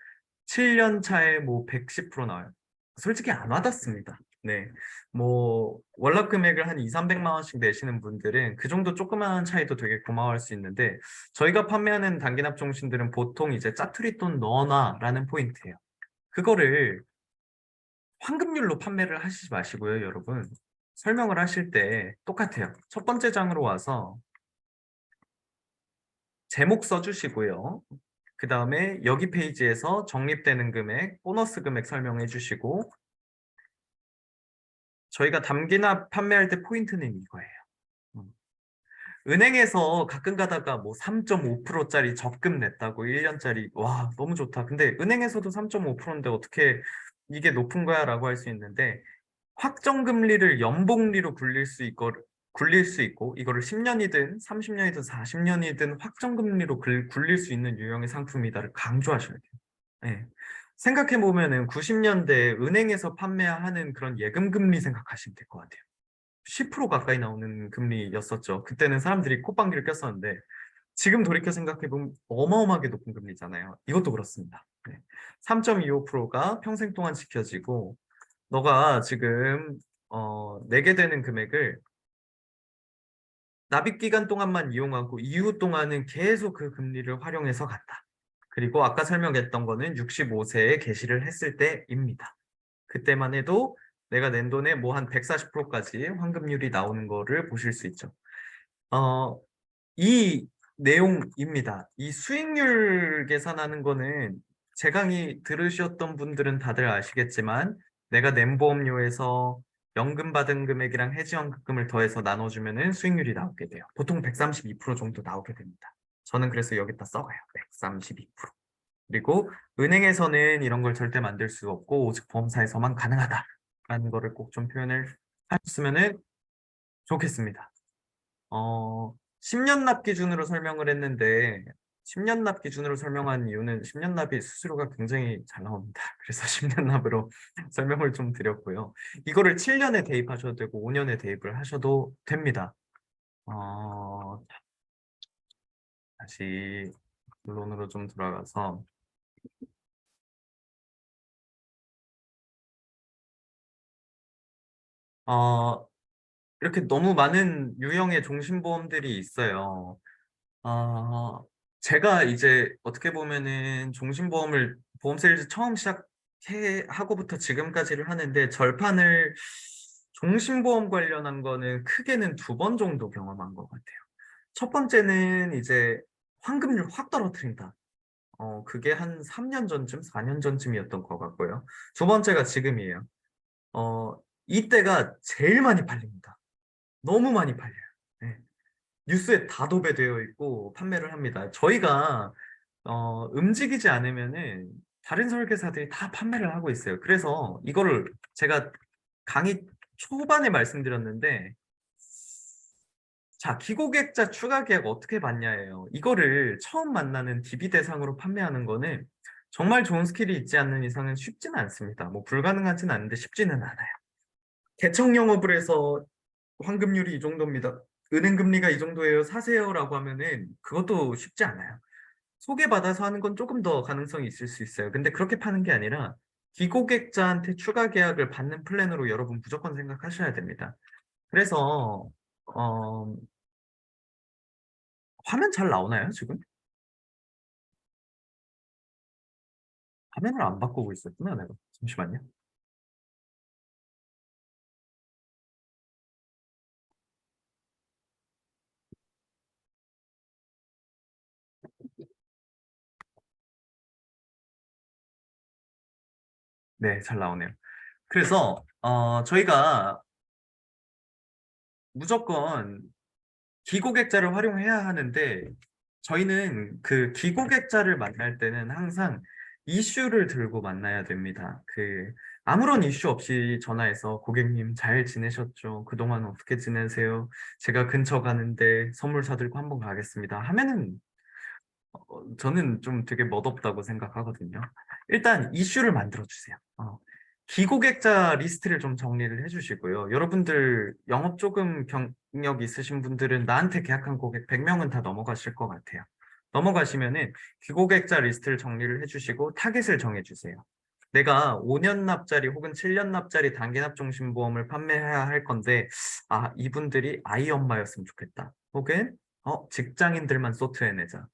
7년 차에 뭐 110% 나와요. 솔직히 안 와닿습니다. 네. 뭐, 월납 금액을 한 2, 300만 원씩 내시는 분들은 그 정도 조그마한 차이도 되게 고마워할 수 있는데, 저희가 판매하는 단기납 종신들은 보통 이제 짜투리 돈 넣어놔라는 포인트예요. 그거를 환급률로 판매를 하시지 마시고요, 여러분. 설명을 하실 때 똑같아요. 첫 번째 장으로 와서 제목 써주시고요. 그 다음에 여기 페이지에서 적립되는 금액, 보너스 금액 설명해 주시고 저희가 단기납 판매할 때 포인트는 이거예요. 음. 은행에서 가끔 가다가 뭐 3.5%짜리 적금 냈다고 1년짜리 와 너무 좋다. 근데 은행에서도 3.5%인데 어떻게 이게 높은 거야 라고 할 수 있는데 확정금리를 연복리로 굴릴 수 있고 이거를 10년이든 30년이든 40년이든 확정금리로 굴릴 수 있는 유형의 상품이다를 강조하셔야 돼요. 네. 생각해 보면은 90년대 은행에서 판매하는 그런 예금 금리 생각하시면 될 것 같아요. 10% 가까이 나오는 금리였었죠. 그때는 사람들이 콧방귀를 꼈었는데 지금 돌이켜 생각해 보면 어마어마하게 높은 금리잖아요. 이것도 그렇습니다. 네. 3.25%가 평생 동안 지켜지고 너가 지금 내게 되는 금액을 납입 기간 동안만 이용하고 이후 동안은 계속 그 금리를 활용해서 갔다. 그리고 아까 설명했던 거는 65세에 개시를 했을 때입니다. 그때만 해도 내가 낸 돈의 뭐 한 140%까지 환급률이 나오는 거를 보실 수 있죠. 이 내용입니다. 이 수익률 계산하는 거는 제 강의 들으셨던 분들은 다들 아시겠지만 내가 낸 보험료에서 연금 받은 금액이랑 해지연금을 더해서 나눠주면은 수익률이 나오게 돼요. 보통 132% 정도 나오게 됩니다. 저는 그래서 여기다 써가요. 132%. 그리고 은행에서는 이런 걸 절대 만들 수 없고 오직 보험사에서만 가능하다라는 거를 꼭 좀 표현을 하셨으면 좋겠습니다. 10년 납 기준으로 설명을 했는데 10년 납 기준으로 설명한 이유는 10년 납이 수수료가 굉장히 잘 나옵니다. 그래서 10년 납으로 설명을 좀 드렸고요. 이거를 7년에 대입하셔도 되고 5년에 대입을 하셔도 됩니다. 다시 본론으로 좀 돌아가서 어, 이렇게 너무 많은 유형의 종신보험들이 있어요. 아, 제가 이제 어떻게 보면은 종신보험을 보험 세일즈 처음 하고부터 지금까지를 하는데 절판을 종신보험 관련한 거는 크게는 2번 정도 경험한 것 같아요. 첫 번째는 이제 환급률 확 떨어뜨린다. 그게 한 3년 전쯤, 4년 전쯤이었던 것 같고요. 두 번째가 지금이에요. 어, 이때가 제일 많이 팔립니다. 너무 많이 팔려요. 네. 뉴스에 다 도배되어 있고 판매를 합니다. 저희가 움직이지 않으면은 다른 설계사들이 다 판매를 하고 있어요. 그래서 이거를 제가 강의 초반에 말씀드렸는데 자, 기고객자 추가 계약 어떻게 받냐예요. 이거를 처음 만나는 DB 대상으로 판매하는 거는 정말 좋은 스킬이 있지 않는 이상은 쉽지는 않습니다. 뭐 불가능하진 않은데 쉽지는 않아요. 개척 영업을 해서 환급률이 이 정도입니다. 은행 금리가 이 정도예요. 사세요라고 하면은 그것도 쉽지 않아요. 소개받아서 하는 건 조금 더 가능성이 있을 수 있어요. 근데 그렇게 파는 게 아니라 기고객자한테 추가 계약을 받는 플랜으로 여러분 무조건 생각하셔야 됩니다. 그래서 어, 화면 잘 나오나요, 지금? 화면을 안 바꾸고 있었구나, 내가. 잠시만요. 네, 잘 나오네요. 그래서 저희가 무조건 기고객자를 활용해야 하는데 저희는 그 기고객자를 만날 때는 항상 이슈를 들고 만나야 됩니다. 아무런 이슈 없이 전화해서 고객님 잘 지내셨죠? 그동안 어떻게 지내세요? 제가 근처 가는데 선물 사들고 한번 가겠습니다. 하면은 저는 좀 되게 멋없다고 생각하거든요. 일단 이슈를 만들어 주세요. 기고객자 리스트를 좀 정리를 해주시고요. 여러분들 영업 조금 경력 있으신 분들은 나한테 계약한 고객 100명은 다 넘어가실 것 같아요. 넘어가시면은 기고객자 리스트를 정리를 해주시고 타겟을 정해주세요. 내가 5년 납자리 혹은 7년 납자리 단기납 종신보험을 판매해야 할 건데 이분들이 아이 엄마였으면 좋겠다. 혹은 직장인들만 소트해내자.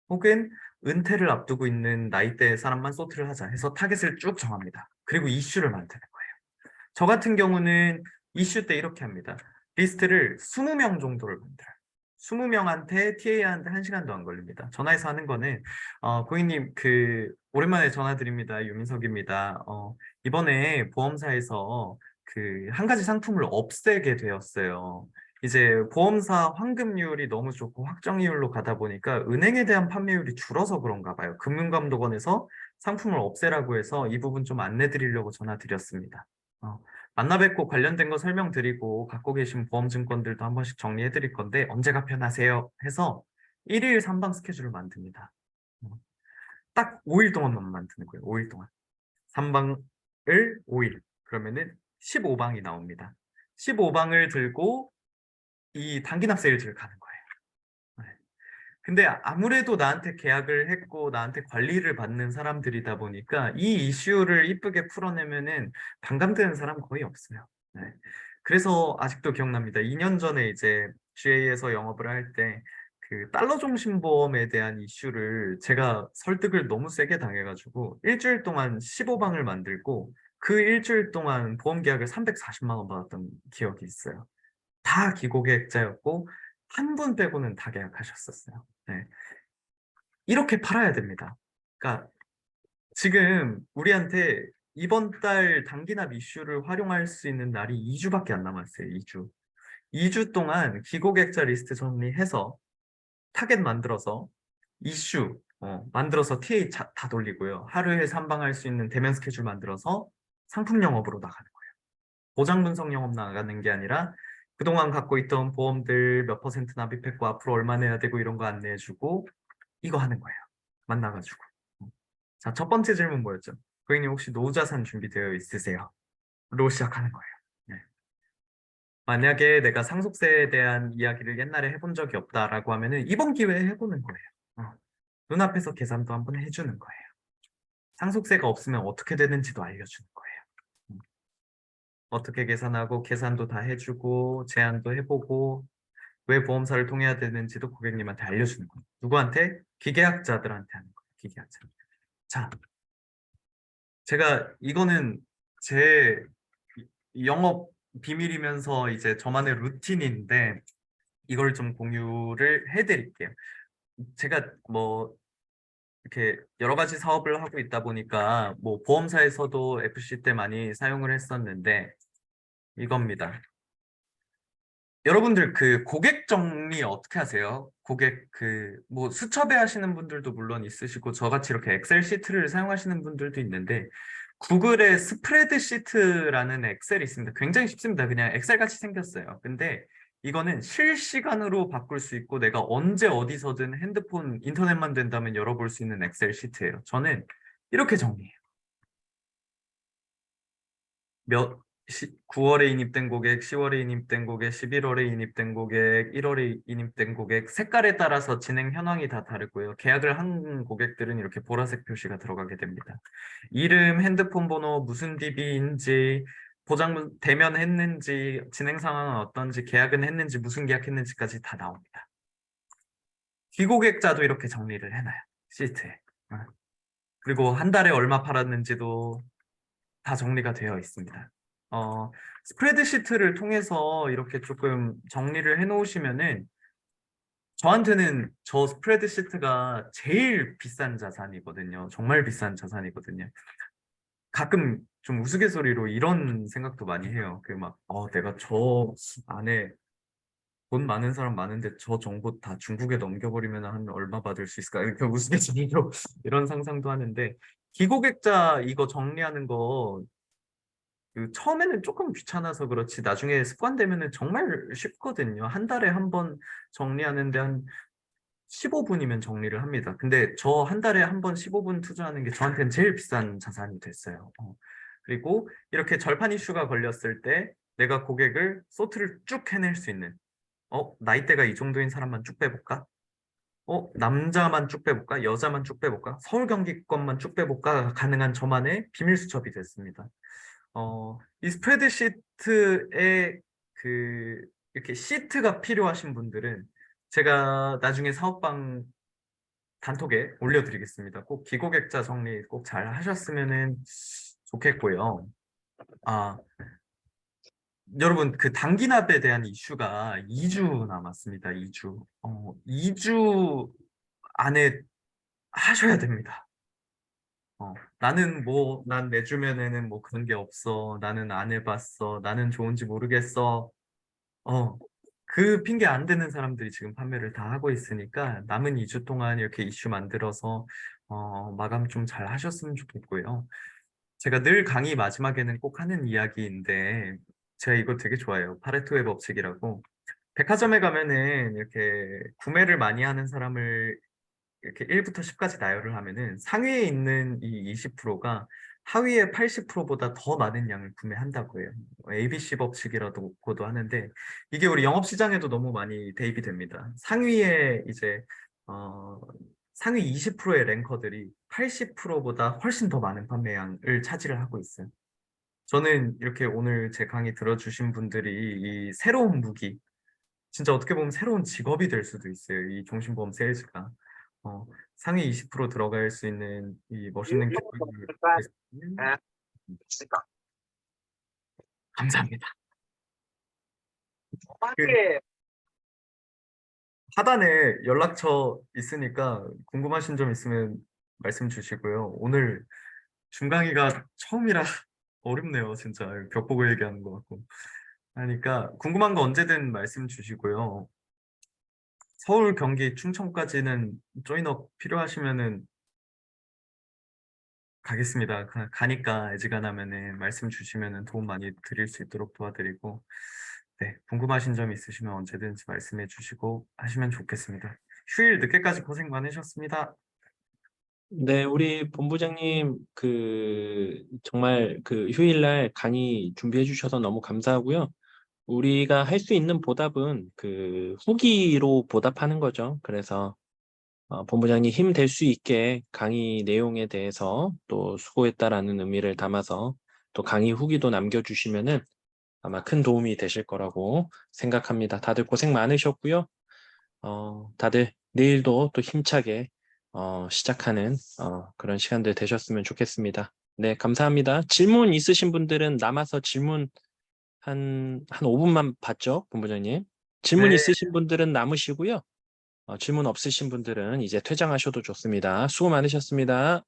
혹은 은퇴를 앞두고 있는 나이대의 사람만 소트를 하자 해서 타겟을 쭉 정합니다. 그리고 이슈를 만드는 거예요. 저 같은 경우는 이슈 때 이렇게 합니다. 리스트를 20명 정도를 만들어요. 20명한테 TA한테 1시간도 안 걸립니다. 전화해서 하는 거는 고객님 오랜만에 전화드립니다. 유민석입니다. 이번에 보험사에서 한 가지 상품을 없애게 되었어요. 이제 보험사 환급률이 너무 좋고 확정이율로 가다 보니까 은행에 대한 판매율이 줄어서 그런가 봐요. 금융감독원에서 상품을 없애라고 해서 이 부분 좀 안내 드리려고 전화 드렸습니다. 만나 뵙고 관련된 거 설명드리고 갖고 계신 보험증권들도 한 번씩 정리해 드릴 건데 언제가 편하세요? 해서 1일 3방 스케줄을 만듭니다. 딱 5일 동안만 만드는 거예요. 5일 동안. 3방을 5일. 그러면은 15방이 나옵니다. 15방을 들고 이 단기납 세일즈를 가는 거예요. 네. 근데 아무래도 나한테 계약을 했고 나한테 관리를 받는 사람들이다 보니까 이 이슈를 이쁘게 풀어내면은 반감되는 사람 거의 없어요. 네. 그래서 아직도 기억납니다. 2년 전에 이제 GA에서 영업을 할 때 달러 종신보험에 대한 이슈를 제가 설득을 너무 세게 당해가지고 일주일 동안 15방을 만들고 그 일주일 동안 보험 계약을 340만 원 받았던 기억이 있어요. 다 기고객자였고 한 분 빼고는 다 계약하셨었어요. 네. 이렇게 팔아야 됩니다. 그러니까 지금 우리한테 이번 달 단기납 이슈를 활용할 수 있는 날이 2주밖에 안 남았어요. 2주. 2주 동안 기고객자 리스트 정리해서 타겟 만들어서 이슈 만들어서 TA 다 돌리고요. 하루에 3방 할 수 있는 대면 스케줄 만들어서 상품 영업으로 나가는 거예요. 보장 분석 영업 나가는 게 아니라 그동안 갖고 있던 보험들 몇 퍼센트 납입했고 앞으로 얼마 내야 되고 이런 거 안내해주고 이거 하는 거예요. 만나가지고. 자, 첫 번째 질문 뭐였죠? 고객님 혹시 노후자산 준비되어 있으세요? 로 시작하는 거예요. 네. 만약에 내가 상속세에 대한 이야기를 옛날에 해본 적이 없다라고 하면은 이번 기회에 해보는 거예요. 눈앞에서 계산도 한번 해주는 거예요. 상속세가 없으면 어떻게 되는지도 알려주는 거예요. 어떻게 계산하고 계산도 다 해주고 제안도 해보고 왜 보험사를 통해야 되는지도 고객님한테 알려주는 거예요. 누구한테? 기계학자들한테 하는 거예요. 기계학자. 자, 제가 이거는 제 영업 비밀이면서 이제 저만의 루틴인데 이걸 좀 공유를 해드릴게요. 제가 뭐 이렇게 여러 가지 사업을 하고 있다 보니까 뭐 보험사에서도 FC 때 많이 사용을 했었는데 이겁니다. 여러분들 고객 정리 어떻게 하세요? 고객 뭐 수첩에 하시는 분들도 물론 있으시고 저같이 이렇게 엑셀 시트를 사용하시는 분들도 있는데 구글에 스프레드시트라는 엑셀이 있습니다. 굉장히 쉽습니다. 그냥 엑셀 같이 생겼어요. 근데 이거는 실시간으로 바꿀 수 있고 내가 언제 어디서든 핸드폰 인터넷만 된다면 열어볼 수 있는 엑셀 시트예요. 저는 이렇게 정리해요. 9월에 인입된 고객, 10월에 인입된 고객, 11월에 인입된 고객, 1월에 인입된 고객 색깔에 따라서 진행 현황이 다 다르고요. 계약을 한 고객들은 이렇게 보라색 표시가 들어가게 됩니다. 이름, 핸드폰 번호, 무슨 DB인지, 보장 대면했는지, 진행 상황은 어떤지, 계약은 했는지, 무슨 계약했는지까지 다 나옵니다. 귀고객자도 이렇게 정리를 해놔요. 시트에. 그리고 한 달에 얼마 팔았는지도 다 정리가 되어 있습니다. 스프레드시트를 통해서 이렇게 조금 정리를 해 놓으시면은 저한테는 저 스프레드시트가 제일 비싼 자산이거든요. 정말 비싼 자산이거든요. 가끔 좀 우스갯소리로 이런 생각도 많이 해요. 그 막, 내가 저 안에 돈 많은 사람 많은데 저 정보 다 중국에 넘겨버리면 한 얼마 받을 수 있을까? 이렇게 우스갯소리로 이런 상상도 하는데, 기고객자 이거 정리하는 거 처음에는 조금 귀찮아서 그렇지 나중에 습관되면은 정말 쉽거든요. 한 달에 한 번 정리하는데 한 15분이면 정리를 합니다. 근데 저 한 달에 한 번 15분 투자하는 게 저한테는 제일 비싼 자산이 됐어요. 그리고 이렇게 절판 이슈가 걸렸을 때 내가 고객을 소트를 쭉 해낼 수 있는, 나이대가 이 정도인 사람만 쭉 빼볼까? 남자만 쭉 빼볼까? 여자만 쭉 빼볼까? 서울 경기권만 쭉 빼볼까? 가능한 저만의 비밀 수첩이 됐습니다. 이 스프레드시트에 이렇게 시트가 필요하신 분들은 제가 나중에 사업방 단톡에 올려드리겠습니다. 꼭 기고객자 정리 꼭 잘 하셨으면 좋겠고요. 아, 여러분, 그 단기납에 대한 이슈가 2주 남았습니다. 2주. 2주 안에 하셔야 됩니다. 난 내주면에는 뭐 그런 게 없어. 나는 안 해봤어. 나는 좋은지 모르겠어. 그 핑계 안 대는 사람들이 지금 판매를 다 하고 있으니까 남은 2주 동안 이렇게 이슈 만들어서 마감 좀 잘 하셨으면 좋겠고요. 제가 늘 강의 마지막에는 꼭 하는 이야기인데 제가 이거 되게 좋아해요. 파레토의 법칙이라고. 백화점에 가면은 이렇게 구매를 많이 하는 사람을 이렇게 1부터 10까지 나열을 하면은 상위에 있는 이 20%가 하위의 80%보다 더 많은 양을 구매한다고 해요. ABC 법칙이라고도 하는데 이게 우리 영업시장에도 너무 많이 대입이 됩니다. 상위에 이제 상위 20%의 랭커들이 80%보다 훨씬 더 많은 판매량을 차지를 하고 있어요. 저는 이렇게 오늘 제 강의 들어주신 분들이 이 새로운 무기, 진짜 어떻게 보면 새로운 직업이 될 수도 있어요. 이 종신보험 세일즈가. 어, 상위 20% 들어갈 수 있는 이 멋있는 기업을 감사합니다. 그 하단에 연락처 있으니까 궁금하신 점 있으면 말씀 주시고요. 오늘 중강의가 처음이라 어렵네요. 진짜 벽 보고 얘기하는 것 같고. 그러니까 궁금한 거 언제든 말씀 주시고요. 서울, 경기, 충청까지는 조인업 필요하시면은 가겠습니다. 가니까 애지간하면은 말씀 주시면은 도움 많이 드릴 수 있도록 도와드리고, 네, 궁금하신 점 있으시면 언제든지 말씀해 주시고 하시면 좋겠습니다. 휴일 늦게까지 고생 많으셨습니다. 네, 우리 본부장님, 정말 휴일날 강의 준비해 주셔서 너무 감사하고요. 우리가 할 수 있는 보답은 후기로 보답하는 거죠. 그래서, 본부장님 힘 될 수 있게 강의 내용에 대해서 또 수고했다라는 의미를 담아서 또 강의 후기도 남겨주시면은 아마 큰 도움이 되실 거라고 생각합니다. 다들 고생 많으셨고요. 다들 내일도 또 힘차게 시작하는 그런 시간들 되셨으면 좋겠습니다. 네, 감사합니다. 질문 있으신 분들은 남아서 질문 한 5분만 받죠, 본부장님. 질문 네. 있으신 분들은 남으시고요. 질문 없으신 분들은 이제 퇴장하셔도 좋습니다. 수고 많으셨습니다.